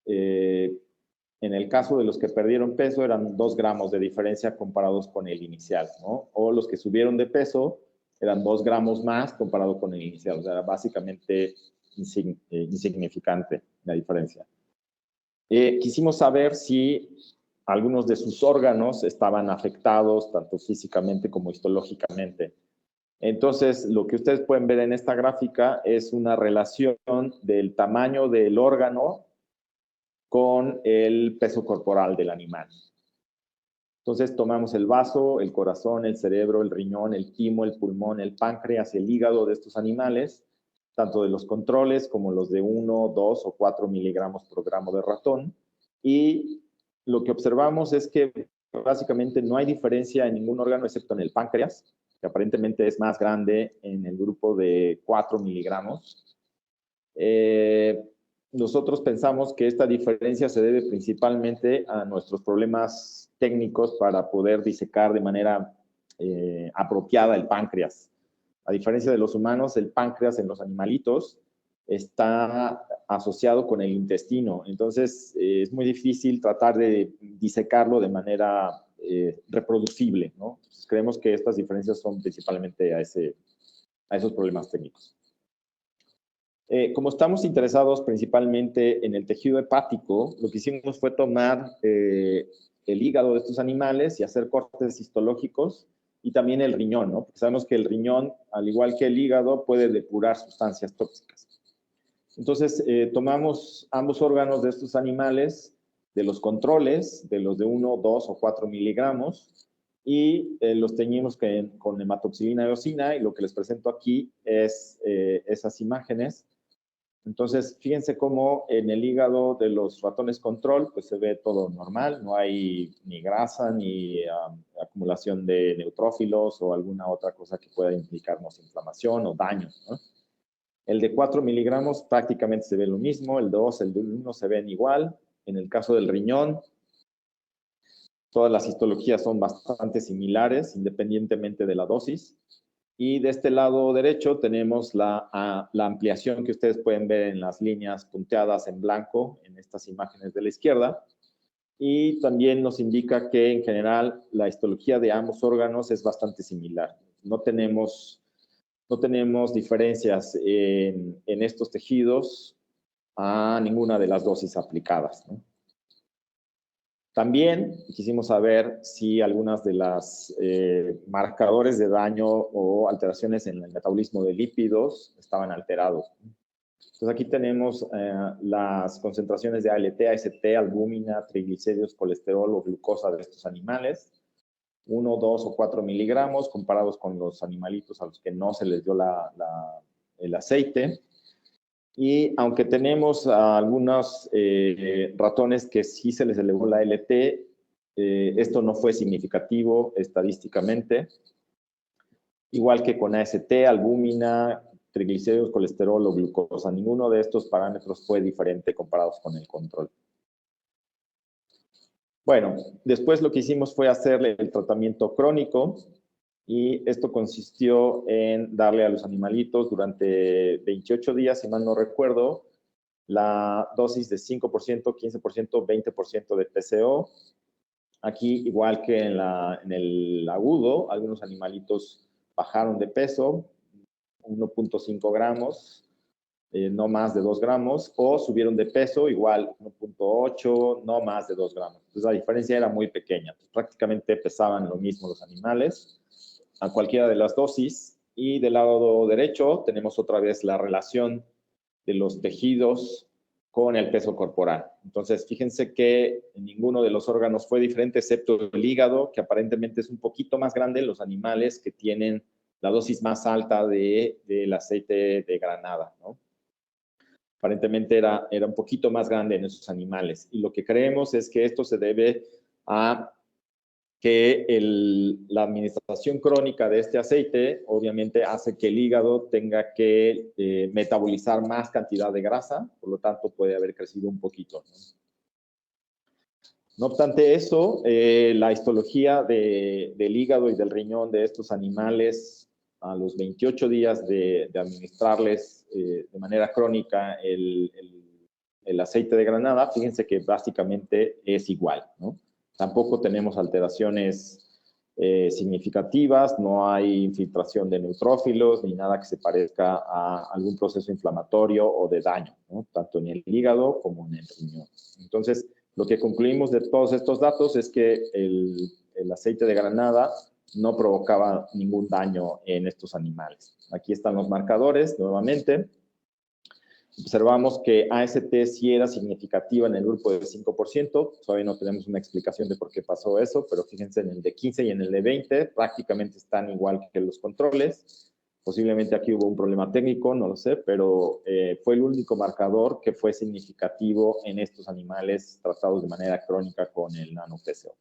en el caso de los que perdieron peso, eran 2 gramos de diferencia comparados con el inicial, ¿no? O los que subieron de peso, eran 2 gramos más comparado con el inicial. O sea, era básicamente insignificante la diferencia. Quisimos saber si algunos de sus órganos estaban afectados, tanto físicamente como histológicamente. Entonces, lo que ustedes pueden ver en esta gráfica es una relación del tamaño del órgano con el peso corporal del animal. Entonces tomamos el vaso, el corazón, el cerebro, el riñón, el timo, el pulmón, el páncreas y el hígado de estos animales, tanto de los controles como los de 1, 2 o 4 miligramos por gramo de ratón. Y lo que observamos es que básicamente no hay diferencia en ningún órgano excepto en el páncreas, que aparentemente es más grande en el grupo de 4 miligramos. Nosotros pensamos que esta diferencia se debe principalmente a nuestros problemas técnicos para poder disecar de manera apropiada el páncreas. A diferencia de los humanos, el páncreas en los animalitos está asociado con el intestino. Entonces, es muy difícil tratar de disecarlo de manera reproducible, ¿no? Entonces, creemos que estas diferencias son principalmente a esos problemas técnicos. Como estamos interesados principalmente en el tejido hepático, lo que hicimos fue tomar el hígado de estos animales y hacer cortes histológicos y también el riñón, ¿no? Porque sabemos que el riñón, al igual que el hígado, puede depurar sustancias tóxicas. Entonces, tomamos ambos órganos de estos animales, de los controles, de los de 1, 2 o 4 miligramos, y los teñimos con hematoxilina eosina, y lo que les presento aquí es esas imágenes. Entonces, fíjense cómo en el hígado de los ratones control, pues se ve todo normal, no hay ni grasa, ni acumulación de neutrófilos o alguna otra cosa que pueda implicarnos inflamación o daño, ¿no? El de 4 miligramos prácticamente se ve lo mismo, el 2, el de 1 se ven igual. En el caso del riñón, todas las histologías son bastante similares, independientemente de la dosis. Y de este lado derecho tenemos la ampliación que ustedes pueden ver en las líneas punteadas en blanco en estas imágenes de la izquierda. Y también nos indica que en general la histología de ambos órganos es bastante similar. No tenemos diferencias en estos tejidos a ninguna de las dosis aplicadas, ¿no? También quisimos saber si algunas de las marcadores de daño o alteraciones en el metabolismo de lípidos estaban alterados. Entonces aquí tenemos las concentraciones de ALT, AST, albúmina, triglicéridos, colesterol o glucosa de estos animales. 1, 2 o 4 miligramos comparados con los animalitos a los que no se les dio el aceite. Y aunque tenemos algunos ratones que sí se les elevó la LT, esto no fue significativo estadísticamente. Igual que con AST, albúmina, triglicéridos, colesterol o glucosa. Ninguno de estos parámetros fue diferente comparados con el control. Bueno, después lo que hicimos fue hacerle el tratamiento crónico y esto consistió en darle a los animalitos durante 28 días, si mal no recuerdo, la dosis de 5%, 15%, 20% de PCO. Aquí, igual que en el agudo, algunos animalitos bajaron de peso, 1.5 gramos, no más de 2 gramos, o subieron de peso, igual 1.8, no más de 2 gramos. Entonces, la diferencia era muy pequeña. Prácticamente pesaban lo mismo los animales a cualquiera de las dosis. Y del lado derecho tenemos otra vez la relación de los tejidos con el peso corporal. Entonces, fíjense que ninguno de los órganos fue diferente, excepto el hígado, que aparentemente es un poquito más grande en los animales que tienen la dosis más alta del aceite de granada, ¿no? Aparentemente era un poquito más grande en esos animales. Y lo que creemos es que esto se debe a que la administración crónica de este aceite obviamente hace que el hígado tenga que metabolizar más cantidad de grasa, por lo tanto puede haber crecido un poquito, ¿no? No obstante eso, la histología del hígado y del riñón de estos animales a los 28 días de administrarles de manera crónica el aceite de granada, fíjense que básicamente es igual, ¿no? Tampoco tenemos alteraciones significativas, no hay infiltración de neutrófilos ni nada que se parezca a algún proceso inflamatorio o de daño, ¿no? Tanto en el hígado como en el riñón. Entonces, lo que concluimos de todos estos datos es que el aceite de granada no provocaba ningún daño en estos animales. Aquí están los marcadores nuevamente. Observamos que AST sí era significativa en el grupo del 5%, todavía no tenemos una explicación de por qué pasó eso, pero fíjense en el de 15 y en el de 20, prácticamente están igual que los controles. Posiblemente aquí hubo un problema técnico, no lo sé, pero fue el único marcador que fue significativo en estos animales tratados de manera crónica con el nano-PCO.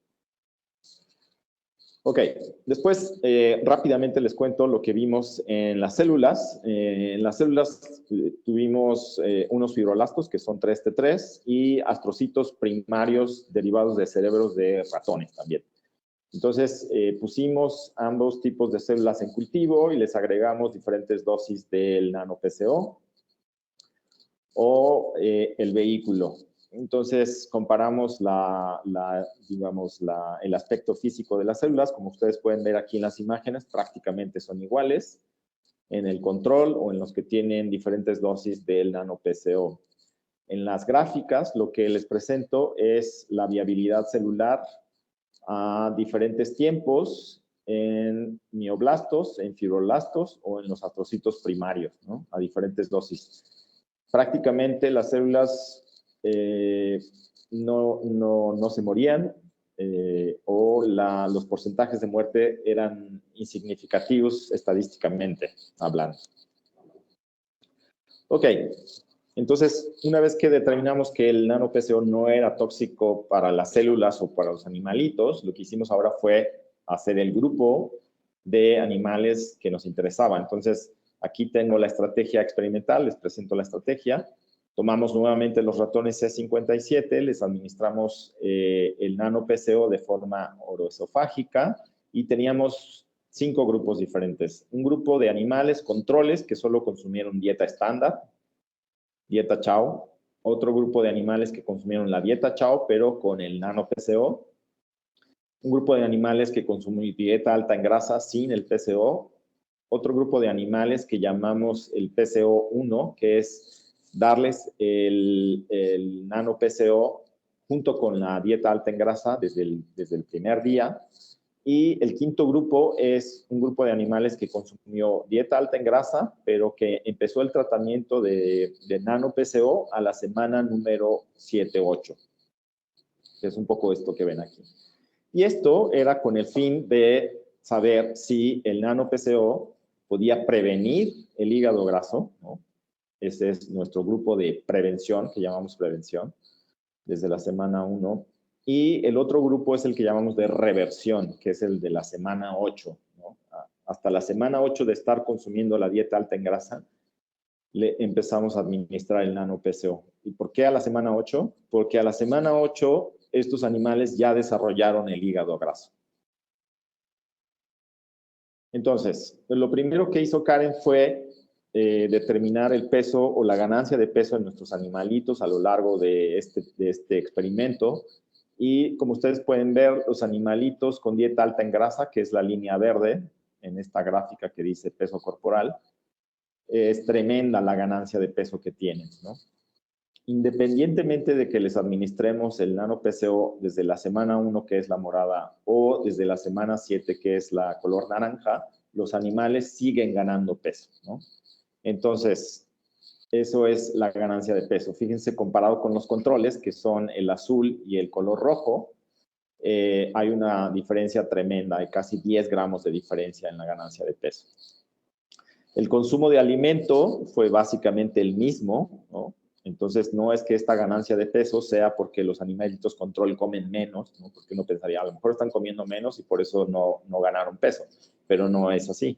Ok, después rápidamente les cuento lo que vimos en las células. En las células tuvimos unos fibroblastos que son 3T3 y astrocitos primarios derivados de cerebros de ratones también. Entonces pusimos ambos tipos de células en cultivo y les agregamos diferentes dosis del nano-PCO. o el vehículo. Entonces, comparamos el aspecto físico de las células. Como ustedes pueden ver aquí en las imágenes, prácticamente son iguales en el control o en los que tienen diferentes dosis del nano-PCO. En las gráficas, lo que les presento es la viabilidad celular a diferentes tiempos en mioblastos, en fibroblastos o en los astrocitos primarios, ¿no? A diferentes dosis. Prácticamente las células no se morían o los porcentajes de muerte eran insignificativos estadísticamente hablando. Ok, entonces una vez que determinamos que el nano-PCO no era tóxico para las células o para los animalitos, lo que hicimos ahora fue hacer el grupo de animales que nos interesaba. Entonces, aquí tengo la estrategia experimental, les presento la estrategia. Tomamos nuevamente los ratones C57, les administramos el nano-PCO de forma oroesofágica y teníamos 5 grupos diferentes. Un grupo de animales controles que solo consumieron dieta estándar, dieta Chow. Otro grupo de animales que consumieron la dieta Chow, pero con el nano-PCO. Un grupo de animales que consumieron dieta alta en grasa sin el PCO. Otro grupo de animales que llamamos el PCO1, que es darles el nano-PCO junto con la dieta alta en grasa desde el primer día. Y el quinto grupo es un grupo de animales que consumió dieta alta en grasa, pero que empezó el tratamiento de nano-PCO a la semana número 7-8, que es un poco esto que ven aquí. Y esto era con el fin de saber si el nano-PCO podía prevenir el hígado graso, ¿no? Ese es nuestro grupo de prevención, que llamamos prevención, desde la semana 1. Y el otro grupo es el que llamamos de reversión, que es el de la semana 8, ¿no? Hasta la semana 8 de estar consumiendo la dieta alta en grasa, le empezamos a administrar el nano-PCO. ¿Y por qué a la semana 8? Porque a la semana 8 estos animales ya desarrollaron el hígado graso. Entonces, lo primero que hizo Karen fue determinar el peso o la ganancia de peso en nuestros animalitos a lo largo de este experimento. Y como ustedes pueden ver, los animalitos con dieta alta en grasa, que es la línea verde en esta gráfica que dice peso corporal, es tremenda la ganancia de peso que tienen, ¿no? Independientemente de que les administremos el nano-PCO desde la semana 1, que es la morada, o desde la semana 7, que es la color naranja, los animales siguen ganando peso, ¿no? Entonces, eso es la ganancia de peso. Fíjense, comparado con los controles, que son el azul y el color rojo, hay una diferencia tremenda, hay casi 10 gramos de diferencia en la ganancia de peso. El consumo de alimento fue básicamente el mismo, ¿no? Entonces, no es que esta ganancia de peso sea porque los animalitos control comen menos, ¿no? Porque uno pensaría, a lo mejor están comiendo menos y por eso no ganaron peso, pero no es así.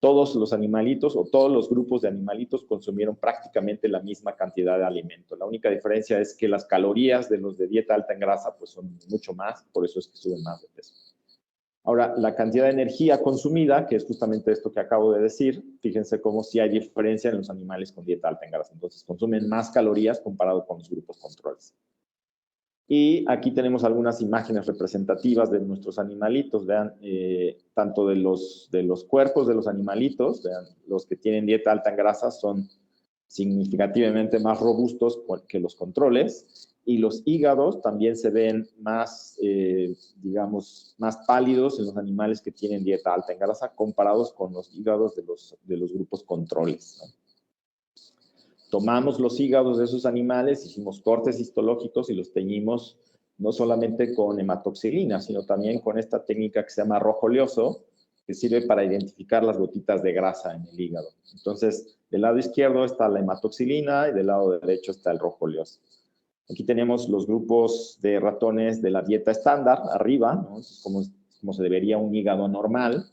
Todos los animalitos o todos los grupos de animalitos consumieron prácticamente la misma cantidad de alimento. La única diferencia es que las calorías de los de dieta alta en grasa pues son mucho más, por eso es que suben más de peso. Ahora, la cantidad de energía consumida, que es justamente esto que acabo de decir, fíjense cómo sí hay diferencia en los animales con dieta alta en grasa. Entonces, consumen más calorías comparado con los grupos controles. Y aquí tenemos algunas imágenes representativas de nuestros animalitos. Vean, tanto de los cuerpos de los animalitos, vean, los que tienen dieta alta en grasa son significativamente más robustos que los controles, y los hígados también se ven más, digamos, más pálidos en los animales que tienen dieta alta en grasa comparados con los hígados de los grupos controles, ¿no? Tomamos los hígados de esos animales, hicimos cortes histológicos y los teñimos no solamente con hematoxilina, sino también con esta técnica que se llama rojo oleoso, que sirve para identificar las gotitas de grasa en el hígado. Entonces, del lado izquierdo está la hematoxilina y del lado derecho está el rojo oleoso. Aquí tenemos los grupos de ratones de la dieta estándar, arriba, ¿no? Es como se debería un hígado normal.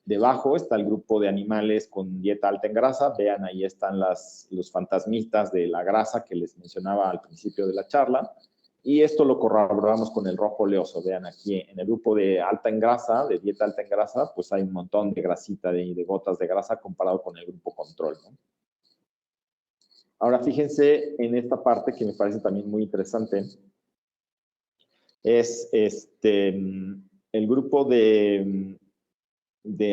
Debajo está el grupo de animales con dieta alta en grasa. Vean, ahí están los fantasmitas de la grasa que les mencionaba al principio de la charla. Y esto lo corroboramos con el rojo oleoso. Vean aquí en el grupo de alta en grasa, de dieta alta en grasa, pues hay un montón de grasita de gotas de grasa comparado con el grupo control, ¿no? Ahora fíjense en esta parte que me parece también muy interesante. Es el grupo de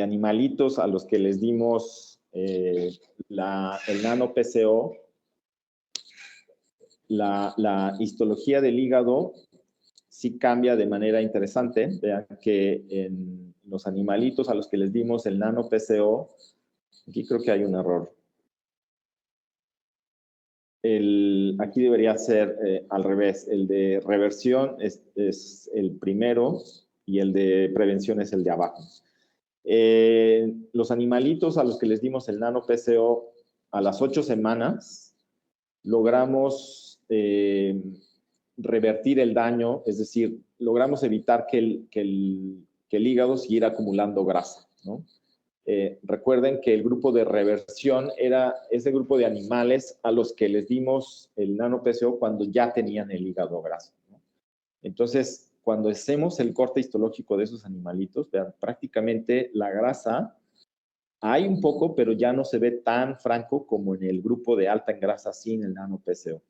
animalitos a los que les dimos el nano PCO. La histología del hígado sí cambia de manera interesante. Vean que en los animalitos a los que les dimos el nano PCO, aquí creo que hay un error. Aquí debería ser al revés. El de reversión es el primero y el de prevención es el de abajo. Los animalitos a los que les dimos el nano PCO a las 8 semanas, logramos revertir el daño, es decir, logramos evitar que el hígado siguiera acumulando grasa, ¿no? Recuerden que el grupo de reversión era ese grupo de animales a los que les dimos el nano PCO cuando ya tenían el hígado graso, ¿no? Entonces, cuando hacemos el corte histológico de esos animalitos, vean, prácticamente la grasa hay un poco, pero ya no se ve tan franco como en el grupo de alta en grasa sin el nano PCO.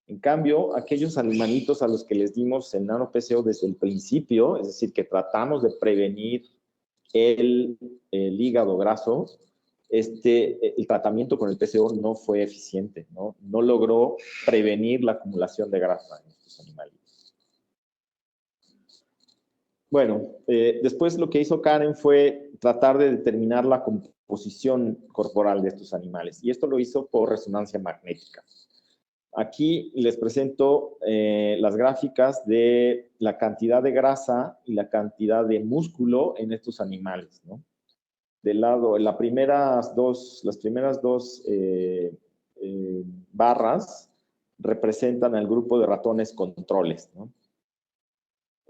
En cambio, aquellos animalitos a los que les dimos el nano PCO desde el principio, es decir, que tratamos de prevenir el hígado graso, el tratamiento con el PCO no fue eficiente, ¿no? No logró prevenir la acumulación de grasa en estos animalitos. Bueno, después lo que hizo Karen fue tratar de determinar la composición corporal de estos animales, y esto lo hizo por resonancia magnética. Aquí les presento las gráficas de la cantidad de grasa y la cantidad de músculo en estos animales, ¿no? Del lado, las primeras dos barras representan al grupo de ratones controles, ¿no?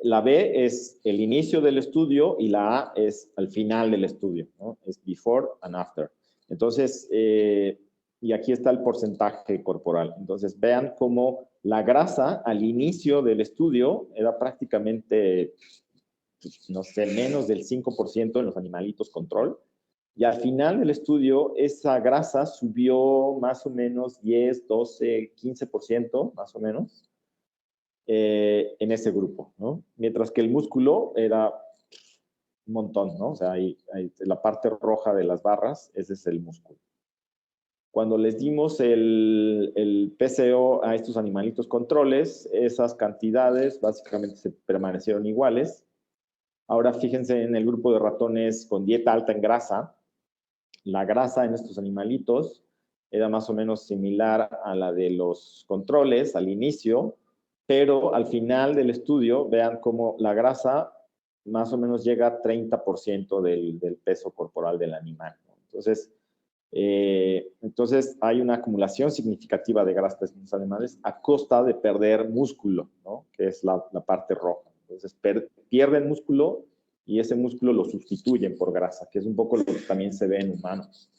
La B es el inicio del estudio y la A es al final del estudio, ¿no? Es before and after. Entonces, y aquí está el porcentaje corporal. Entonces, vean cómo la grasa al inicio del estudio era prácticamente, pues, no sé, menos del 5% en los animalitos control. Y al final del estudio, esa grasa subió más o menos 10, 12, 15%, más o menos, en ese grupo, ¿no? Mientras que el músculo era un montón, ¿no? O sea, la parte roja de las barras, ese es el músculo. Cuando les dimos el PCO a estos animalitos controles, esas cantidades básicamente se permanecieron iguales. Ahora fíjense en el grupo de ratones con dieta alta en grasa. La grasa en estos animalitos era más o menos similar a la de los controles al inicio, pero al final del estudio, vean cómo la grasa más o menos llega a 30% del peso corporal del animal, ¿no? Entonces hay una acumulación significativa de grasa en estos animales a costa de perder músculo, ¿no? Que es la parte roja. Entonces pierden músculo y ese músculo lo sustituyen por grasa, que es un poco lo que también se ve en humanos.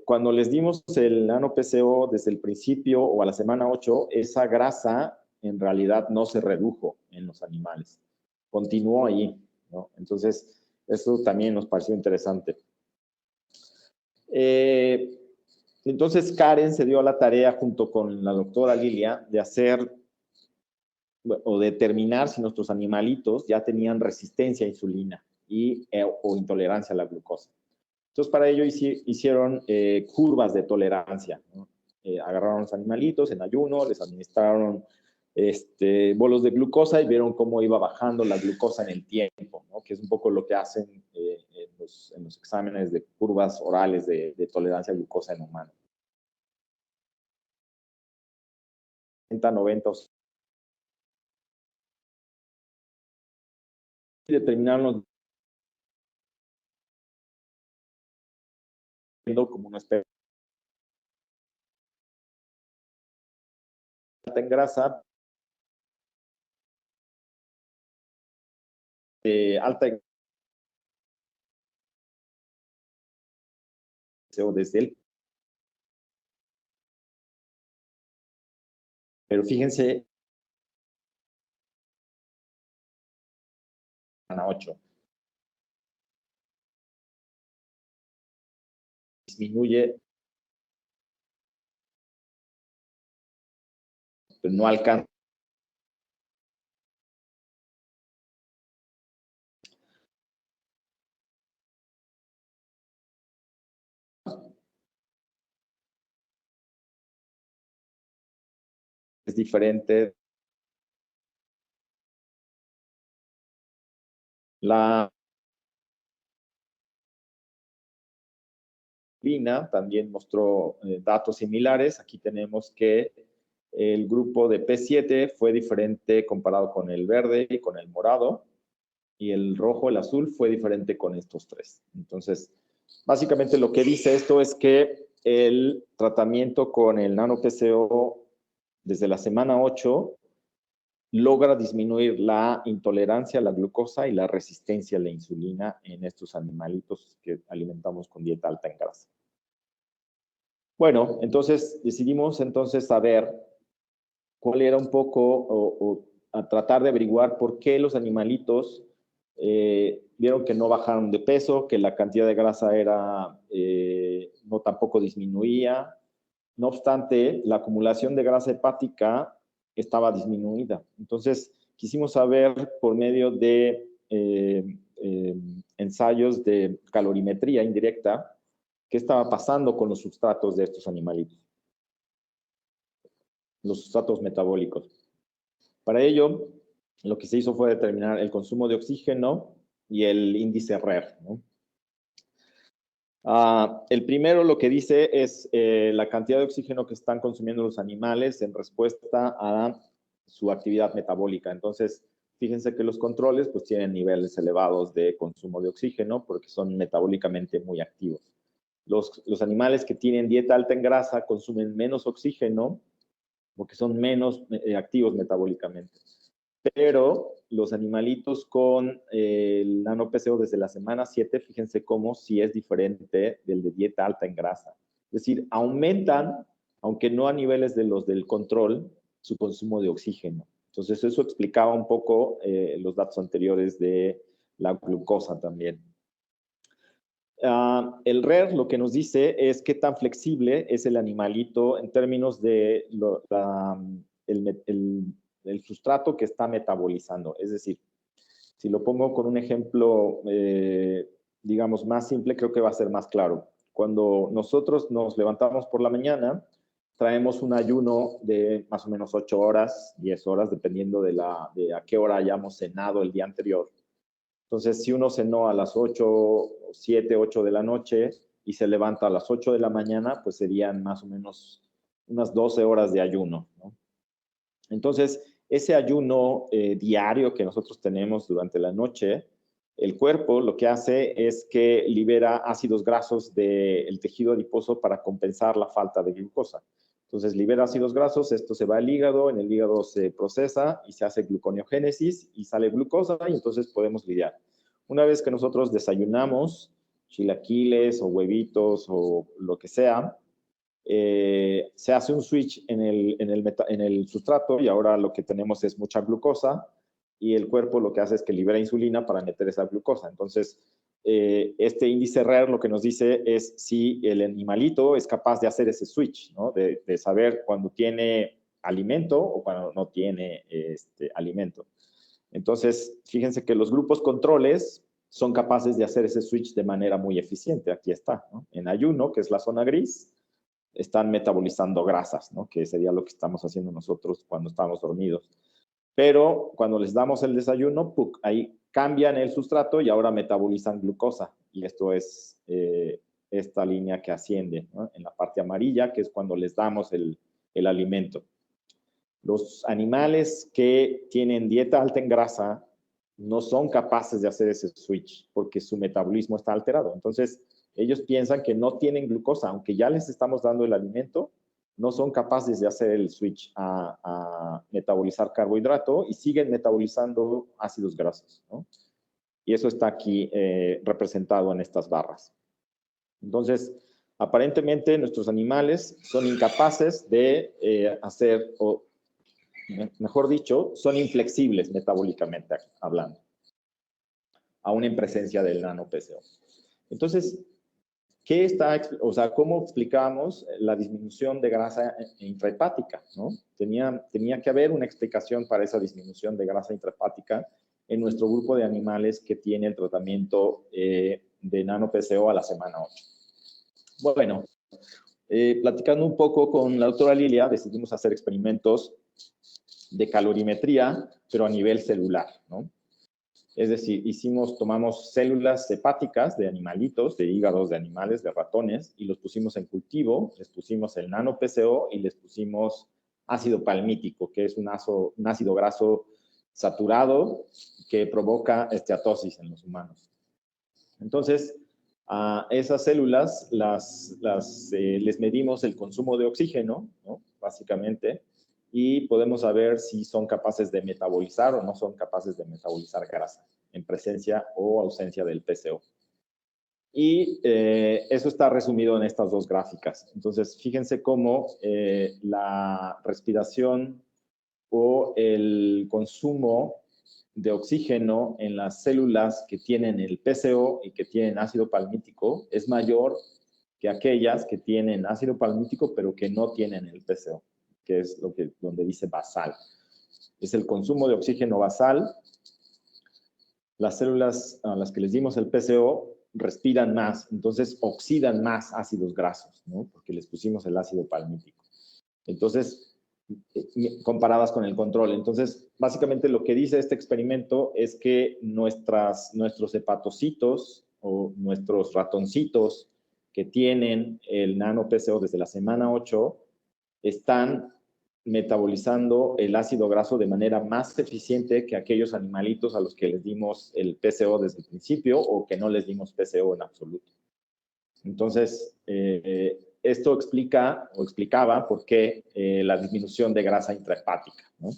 Cuando les dimos el nano PCO desde el principio o a la semana 8, esa grasa en realidad no se redujo en los animales, continuó ahí, ¿no? Entonces, eso también nos pareció interesante. Entonces, Karen se dio a la tarea junto con la doctora Lilia de hacer o determinar si nuestros animalitos ya tenían resistencia a insulina o intolerancia a la glucosa. Entonces, para ello hicieron curvas de tolerancia, ¿no? Agarraron los animalitos en ayuno, les administraron bolos de glucosa y vieron cómo iba bajando la glucosa en el tiempo, ¿no? Que es un poco lo que hacen en los exámenes de curvas orales de tolerancia a glucosa en humanos. 90 y determinaron como una especie en grasa, alta en desde el. Pero fíjense, a 8. Disminuye pero no alcanza. Es diferente. La también mostró datos similares. Aquí tenemos que el grupo de P7 fue diferente comparado con el verde y con el morado, y el rojo, el azul, fue diferente con estos tres. Entonces, básicamente lo que dice esto es que el tratamiento con el nano-PCO desde la semana 8 logra disminuir la intolerancia a la glucosa y la resistencia a la insulina en estos animalitos que alimentamos con dieta alta en grasa. Bueno, entonces decidimos entonces saber cuál era un poco, o a tratar de averiguar por qué los animalitos vieron que no bajaron de peso, que la cantidad de grasa era, no tampoco disminuía. No obstante, la acumulación de grasa hepática estaba disminuida. Entonces, quisimos saber por medio de ensayos de calorimetría indirecta qué estaba pasando con los sustratos de estos animalitos, los sustratos metabólicos. Para ello, lo que se hizo fue determinar el consumo de oxígeno y el índice RER, ¿no? El primero lo que dice es la cantidad de oxígeno que están consumiendo los animales en respuesta a su actividad metabólica. Entonces, fíjense que los controles pues tienen niveles elevados de consumo de oxígeno porque son metabólicamente muy activos. Los animales que tienen dieta alta en grasa consumen menos oxígeno porque son menos activos metabólicamente. Pero los animalitos con el nano-PCO desde la semana 7, fíjense cómo sí es diferente del de dieta alta en grasa. Es decir, aumentan, aunque no a niveles de los del control, su consumo de oxígeno. Entonces, eso explicaba un poco los datos anteriores de la glucosa también. El RER lo que nos dice es qué tan flexible es el animalito en términos de el sustrato que está metabolizando. Es decir, si lo pongo con un ejemplo, digamos, más simple, creo que va a ser más claro. Cuando nosotros nos levantamos por la mañana, traemos un ayuno de más o menos 8 horas, 10 horas, dependiendo de a qué hora hayamos cenado el día anterior. Entonces, si uno cenó a las 8, 7, 8 de la noche y se levanta a las 8 de la mañana, pues serían más o menos unas 12 horas de ayuno, ¿no? Entonces, ese ayuno diario que nosotros tenemos durante la noche, el cuerpo lo que hace es que libera ácidos grasos del tejido adiposo para compensar la falta de glucosa. Entonces, libera ácidos grasos, esto se va al hígado, en el hígado se procesa y se hace gluconeogénesis y sale glucosa y entonces podemos lidiar. Una vez que nosotros desayunamos chilaquiles o huevitos o lo que sea, se hace un switch en el sustrato y ahora lo que tenemos es mucha glucosa y el cuerpo lo que hace es que libera insulina para meter esa glucosa. Entonces, este índice RER lo que nos dice es si el animalito es capaz de hacer ese switch, ¿no? De saber cuando tiene alimento o cuando no tiene alimento. Entonces, fíjense que los grupos controles son capaces de hacer ese switch de manera muy eficiente. Aquí está, ¿no? En ayuno, que es la zona gris, están metabolizando grasas, ¿no? Que sería lo que estamos haciendo nosotros cuando estamos dormidos. Pero cuando les damos el desayuno, ¡puc!, ahí cambian el sustrato y ahora metabolizan glucosa. Y esto es esta línea que asciende, ¿no? En la parte amarilla, que es cuando les damos el alimento. Los animales que tienen dieta alta en grasa no son capaces de hacer ese switch porque su metabolismo está alterado. Entonces, ellos piensan que no tienen glucosa, aunque ya les estamos dando el alimento, no son capaces de hacer el switch a metabolizar carbohidrato y siguen metabolizando ácidos grasos, ¿no? Y eso está aquí representado en estas barras. Entonces, aparentemente nuestros animales son incapaces de hacer, o mejor dicho, son inflexibles metabólicamente hablando, aún en presencia del nano-PCO. Entonces, ¿cómo explicamos la disminución de grasa intrahepática, ¿no? Tenía que haber una explicación para esa disminución de grasa intrahepática en nuestro grupo de animales que tiene el tratamiento de nano-PCO a la semana 8. Bueno, platicando un poco con la doctora Lilia, decidimos hacer experimentos de calorimetría, pero a nivel celular, ¿no? Es decir, tomamos células hepáticas de animalitos, de hígados de animales, de ratones, y los pusimos en cultivo, les pusimos el nano-PCO y les pusimos ácido palmítico, que es un ácido graso saturado que provoca esteatosis en los humanos. Entonces, a esas células les medimos el consumo de oxígeno, ¿no? Básicamente, y podemos saber si son capaces de metabolizar o no son capaces de metabolizar grasa en presencia o ausencia del PCO. Y eso está resumido en estas dos gráficas. Entonces, fíjense cómo la respiración o el consumo de oxígeno en las células que tienen el PCO y que tienen ácido palmítico es mayor que aquellas que tienen ácido palmítico pero que no tienen el PCO, que es donde dice basal. Es el consumo de oxígeno basal. Las células a las que les dimos el PCO respiran más, entonces oxidan más ácidos grasos, ¿no? Porque les pusimos el ácido palmítico. Entonces, comparadas con el control. Entonces, básicamente lo que dice este experimento es que nuestros hepatocitos o nuestros ratoncitos que tienen el nano-PCO desde la semana 8 están metabolizando el ácido graso de manera más eficiente que aquellos animalitos a los que les dimos el PCO desde el principio o que no les dimos PCO en absoluto. Entonces, esto explicaba por qué la disminución de grasa intrahepática, ¿no?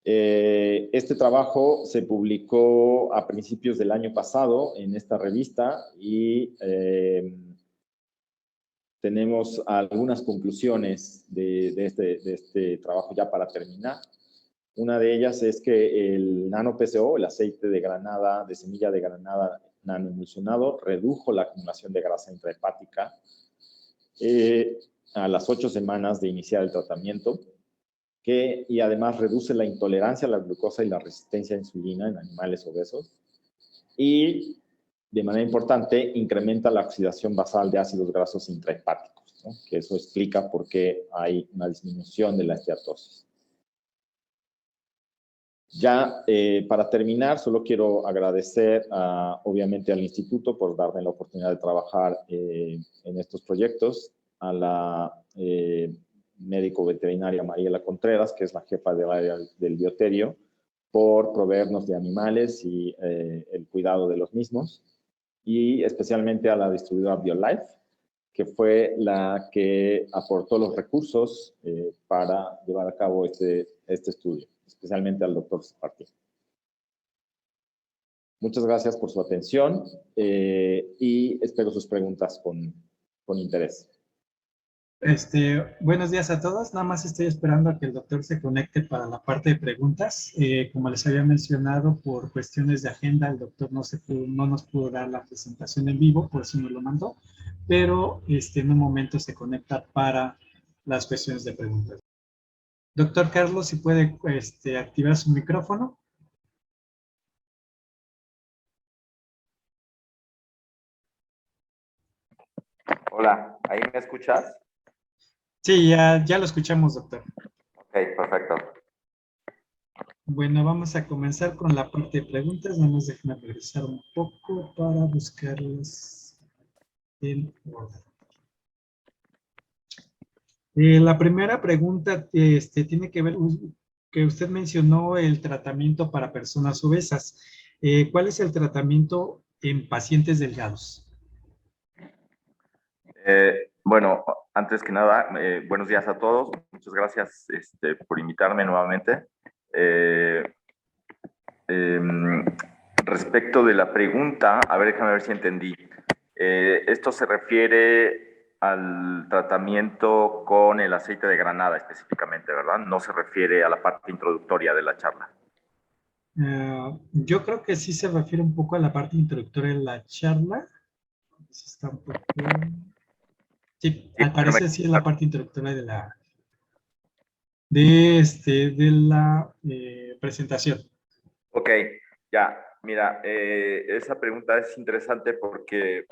Este trabajo se publicó a principios del año pasado en esta revista y tenemos algunas conclusiones de este trabajo ya para terminar. Una de ellas es que el nano-PCO, el aceite de granada, de semilla de granada nanoemulsionado, redujo la acumulación de grasa intrahepática a las 8 semanas de iniciar el tratamiento, y además reduce la intolerancia a la glucosa y la resistencia a insulina en animales obesos. Y, de manera importante, incrementa la oxidación basal de ácidos grasos intrahepáticos, ¿no? Que eso explica por qué hay una disminución de la esteatosis. Ya para terminar, solo quiero agradecer obviamente al instituto por darme la oportunidad de trabajar en estos proyectos, a la médico veterinaria Mariela Contreras, que es la jefa del área del bioterio, por proveernos de animales y el cuidado de los mismos, y especialmente a la distribuidora BioLife, que fue la que aportó los recursos para llevar a cabo este estudio, especialmente al doctor Martín. Muchas gracias por su atención y espero sus preguntas con interés. Buenos días a todos. Nada más estoy esperando a que el doctor se conecte para la parte de preguntas. Como les había mencionado, por cuestiones de agenda, el doctor no nos pudo dar la presentación en vivo, por eso me lo mandó, pero en un momento se conecta para las cuestiones de preguntas. Doctor Carlos, si puede activar su micrófono. Hola, ¿ahí me escuchas? Sí, ya lo escuchamos, doctor. Ok, perfecto. Bueno, vamos a comenzar con la parte de preguntas. Nada más déjenme regresar un poco para buscarlas en orden. La primera pregunta tiene que ver, que usted mencionó el tratamiento para personas obesas. ¿Cuál es el tratamiento en pacientes delgados? Bueno, antes que nada, buenos días a todos. Muchas gracias por invitarme nuevamente. Respecto de la pregunta, a ver, déjame ver si entendí. Esto se refiere al tratamiento con el aceite de granada específicamente, ¿verdad? No se refiere a la parte introductoria de la charla. Yo creo que sí se refiere un poco a la parte introductoria de la charla. Eso está un poco... Sí, Sí, al parecer sí es la parte introductoria de la presentación. Ok, ya, mira, esa pregunta es interesante porque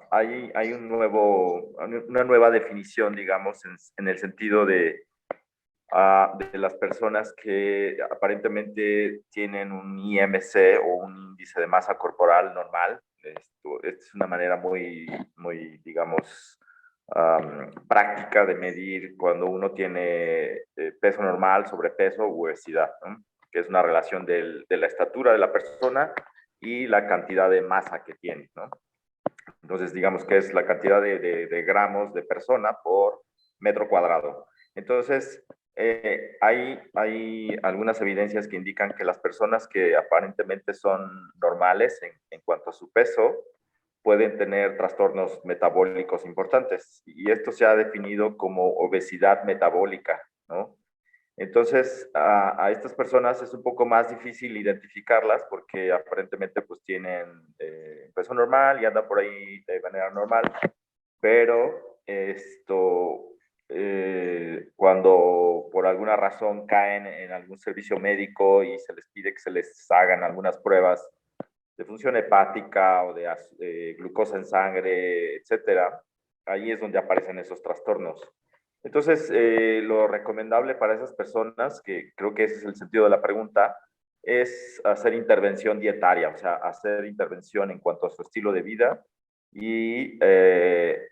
hay una nueva definición, digamos, en el sentido de las personas que aparentemente tienen un IMC o un índice de masa corporal normal. Esta es una manera muy digamos, práctica de medir cuando uno tiene peso normal, sobrepeso u obesidad, ¿no? Que es una relación de la estatura de la persona y la cantidad de masa que tiene, ¿no? Entonces, digamos que es la cantidad de gramos de persona por metro cuadrado. Entonces, hay algunas evidencias que indican que las personas que aparentemente son normales en cuanto a su peso pueden tener trastornos metabólicos importantes. Y esto se ha definido como obesidad metabólica, ¿no? Entonces, a estas personas es un poco más difícil identificarlas porque aparentemente pues tienen peso normal y andan por ahí de manera normal, pero cuando por alguna razón caen en algún servicio médico y se les pide que se les hagan algunas pruebas de función hepática o de glucosa en sangre, etcétera, ahí es donde aparecen esos trastornos. Entonces, lo recomendable para esas personas, que creo que ese es el sentido de la pregunta, es hacer intervención dietaria, o sea, hacer intervención en cuanto a su estilo de vida y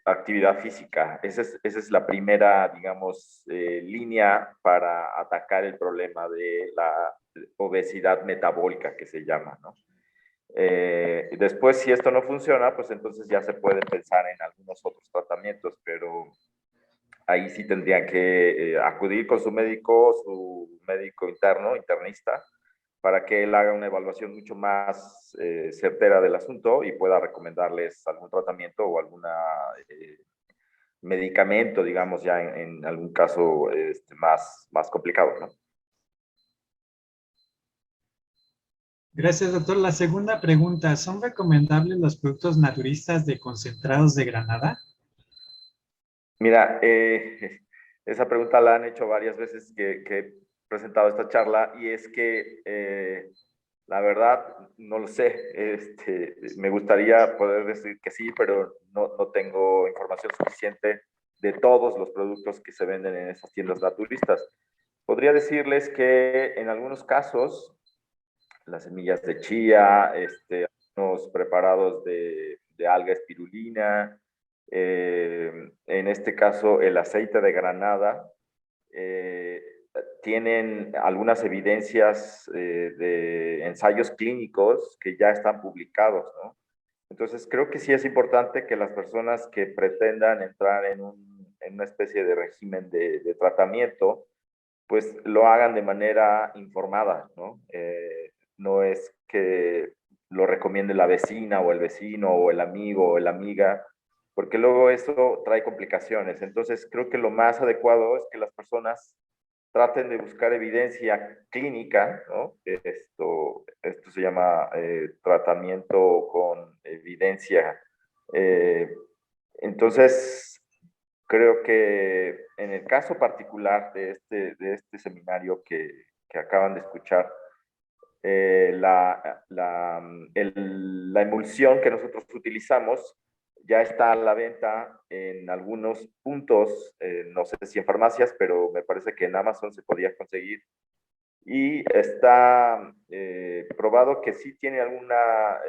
actividad física. Esa es la primera, digamos, línea para atacar el problema de la obesidad metabólica que se llama, ¿no? Después, si esto no funciona, pues entonces ya se puede pensar en algunos otros tratamientos, pero ahí sí tendría que acudir con su médico interno, internista, para que él haga una evaluación mucho más certera del asunto y pueda recomendarles algún tratamiento o algún medicamento, digamos, ya en algún caso más complicado, ¿no? Gracias, doctor. La segunda pregunta, ¿son recomendables los productos naturistas de concentrados de granada? Mira, esa pregunta la han hecho varias veces que he presentado esta charla y es que la verdad no lo sé. Me gustaría poder decir que sí, pero no tengo información suficiente de todos los productos que se venden en esas tiendas naturistas. Podría decirles que en algunos casos las semillas de chía, unos preparados de alga espirulina, en este caso el aceite de granada, eh, tienen algunas evidencias de ensayos clínicos que ya están publicados, ¿no? Entonces creo que sí es importante que las personas que pretendan entrar en una especie de régimen de tratamiento, pues lo hagan de manera informada, ¿no? No es que lo recomiende la vecina o el vecino o el amigo o la amiga, porque luego eso trae complicaciones. Entonces, creo que lo más adecuado es que las personas traten de buscar evidencia clínica, ¿no? Esto se llama tratamiento con evidencia. Eh, entonces, creo que en el caso particular de este seminario que acaban de escuchar, la emulsión que nosotros utilizamos ya está a la venta en algunos puntos, no sé si en farmacias, pero me parece que en Amazon se podía conseguir. Y está probado que sí tiene alguna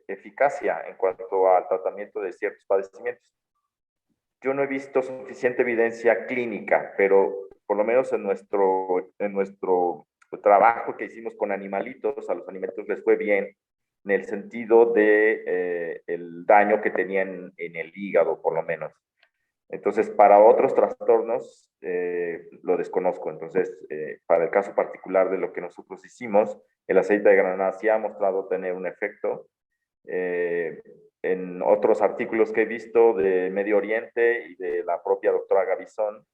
eficacia en cuanto al tratamiento de ciertos padecimientos. Yo no he visto suficiente evidencia clínica, pero por lo menos en nuestro trabajo que hicimos con animalitos, a los animalitos les fue bien en el sentido de el daño que tenían en el hígado, por lo menos. Entonces, para otros trastornos lo desconozco. Entonces, para el caso particular de lo que nosotros hicimos, el aceite de granada sí ha mostrado tener un efecto. En otros artículos que he visto de Medio Oriente y de la propia doctora Gavizón,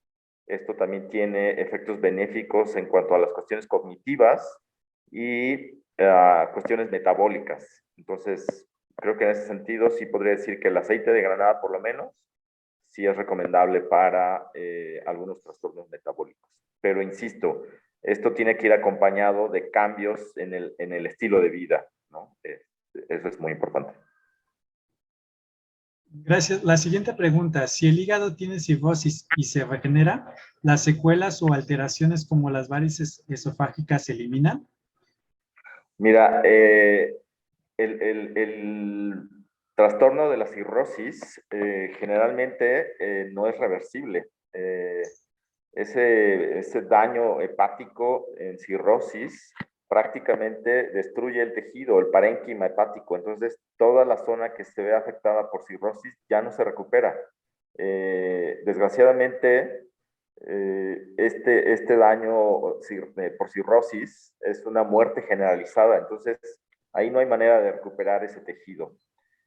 esto también tiene efectos benéficos en cuanto a las cuestiones cognitivas y cuestiones metabólicas. Entonces, creo que en ese sentido sí podría decir que el aceite de granada, por lo menos, sí es recomendable para algunos trastornos metabólicos. Pero insisto, esto tiene que ir acompañado de cambios en el estilo de vida, ¿no? Eso es muy importante. Gracias. La siguiente pregunta, si el hígado tiene cirrosis y se regenera, ¿las secuelas o alteraciones como las varices esofágicas se eliminan? Mira, el trastorno de la cirrosis generalmente no es reversible. Ese daño hepático en cirrosis prácticamente destruye el tejido, el parénquima hepático. Entonces, toda la zona que se ve afectada por cirrosis ya no se recupera. Desgraciadamente, este daño por cirrosis es una muerte generalizada. Entonces, ahí no hay manera de recuperar ese tejido.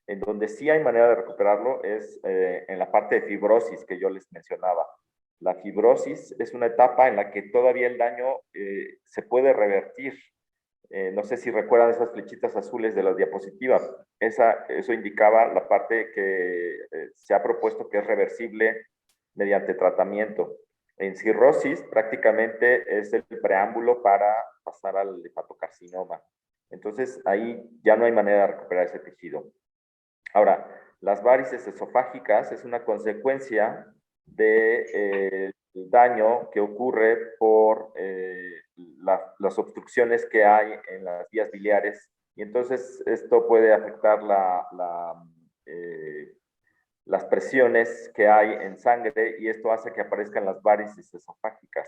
En donde sí hay manera de recuperarlo es en la parte de fibrosis que yo les mencionaba. La fibrosis es una etapa en la que todavía el daño se puede revertir. No sé si recuerdan esas flechitas azules de la diapositiva. Eso indicaba la parte que se ha propuesto que es reversible mediante tratamiento. En cirrosis prácticamente es el preámbulo para pasar al hepatocarcinoma. Entonces ahí ya no hay manera de recuperar ese tejido. Ahora, las varices esofágicas es una consecuencia del daño que ocurre por las obstrucciones que hay en las vías biliares, y entonces esto puede afectar las presiones que hay en sangre, y esto hace que aparezcan las varices esofágicas,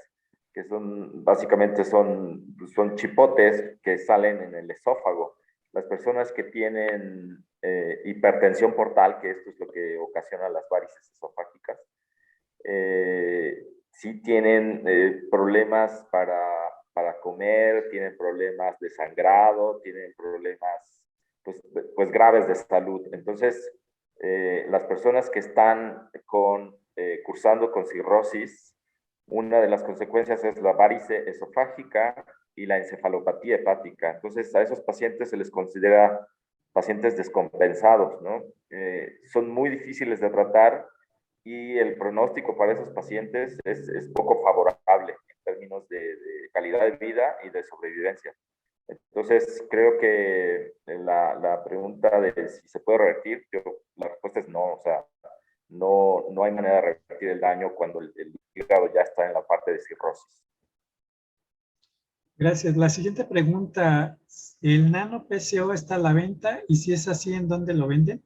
que básicamente son chipotes que salen en el esófago. Las personas que tienen hipertensión portal, que esto es lo que ocasiona las varices esofágicas, sí tienen problemas para comer, tienen problemas de sangrado, tienen problemas pues graves de salud. Entonces, las personas que están cursando con cirrosis, una de las consecuencias es la varice esofágica y la encefalopatía hepática. Entonces, a esos pacientes se les considera pacientes descompensados, ¿no? Son muy difíciles de tratar, y el pronóstico para esos pacientes es poco favorable en términos de calidad de vida y de sobrevivencia. Entonces, creo que la pregunta de si se puede revertir, la respuesta es no. O sea, no hay manera de revertir el daño cuando el hígado ya está en la parte de cirrosis. Gracias. La siguiente pregunta, ¿el nano PCO está a la venta? Y si es así, ¿en dónde lo venden?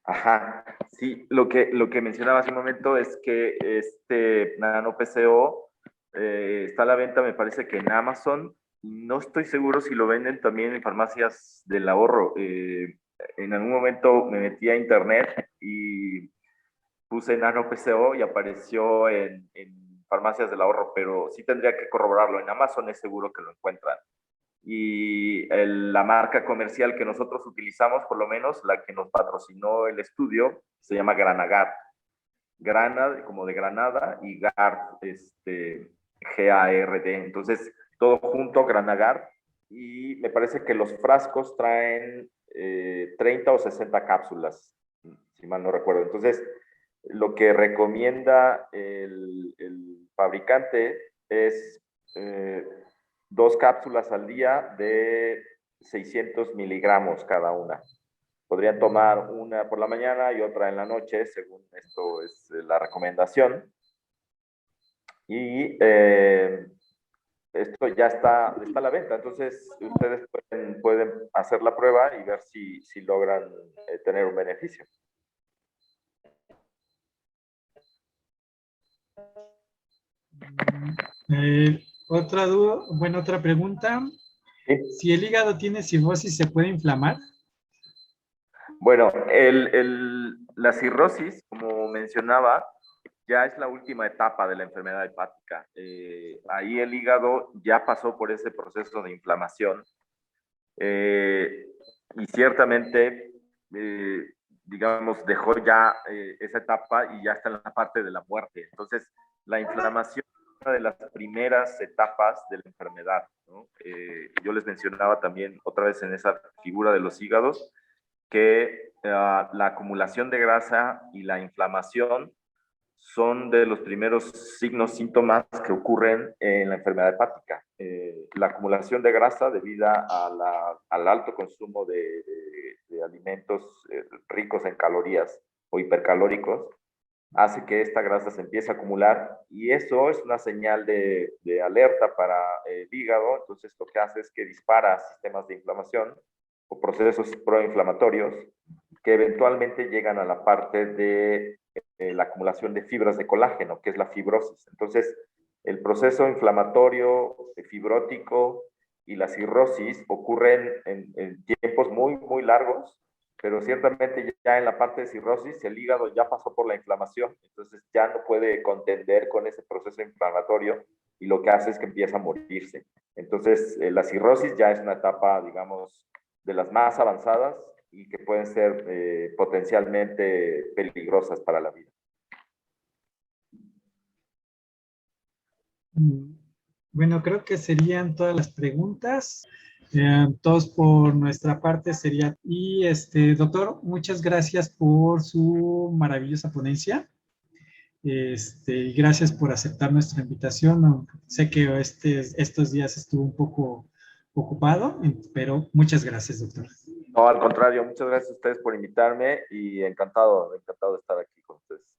Ajá, sí, lo que mencionaba hace un momento es que este nano PCO está a la venta, me parece que en Amazon. No estoy seguro si lo venden también en farmacias del ahorro. En algún momento me metí a internet y puse nano PCO y apareció en farmacias del ahorro, pero sí tendría que corroborarlo. En Amazon es seguro que lo encuentran. Y la marca comercial que nosotros utilizamos, por lo menos la que nos patrocinó el estudio, se llama Granagar. Grana como de Granada, y GARD, G-A-R-D. Entonces, todo junto, Granagar. Y me parece que los frascos traen 30 o 60 cápsulas, si mal no recuerdo. Entonces, lo que recomienda el fabricante es 2 cápsulas al día de 600 miligramos cada una. Podrían tomar una por la mañana y otra en la noche, según esto es la recomendación. Y esto ya está a la venta. Entonces, ustedes pueden hacer la prueba y ver si logran tener un beneficio. Otra duda, bueno, otra pregunta. ¿Sí? Si el hígado tiene cirrosis, ¿se puede inflamar? Bueno, la cirrosis, como mencionaba, ya es la última etapa de la enfermedad hepática. Ahí el hígado ya pasó por ese proceso de inflamación, y ciertamente, digamos, dejó ya esa etapa y ya está en la parte de la muerte. Entonces, la inflamación es una de las primeras etapas de la enfermedad, ¿no? Yo les mencionaba también otra vez en esa figura de los hígados, que la acumulación de grasa y la inflamación son de los primeros signos, síntomas que ocurren en la enfermedad hepática. La acumulación de grasa debido al alto consumo de alimentos ricos en calorías o hipercalóricos hace que esta grasa se empiece a acumular y eso es una señal de alerta para el hígado. Entonces lo que hace es que dispara sistemas de inflamación o procesos proinflamatorios que eventualmente llegan a la parte de la acumulación de fibras de colágeno, que es la fibrosis. Entonces, el proceso inflamatorio, fibrótico y la cirrosis ocurren en tiempos muy, muy largos, pero ciertamente ya en la parte de cirrosis el hígado ya pasó por la inflamación, entonces ya no puede contender con ese proceso inflamatorio y lo que hace es que empieza a morirse. Entonces, la cirrosis ya es una etapa, digamos, de las más avanzadas y que pueden ser potencialmente peligrosas para la vida. Bueno, creo que serían todas las preguntas. Todos por nuestra parte sería. Y doctor, muchas gracias por su maravillosa ponencia. Y gracias por aceptar nuestra invitación. Sé que estos días estuvo un poco ocupado, pero muchas gracias, doctor. No, al contrario, muchas gracias a ustedes por invitarme y encantado de estar aquí con ustedes.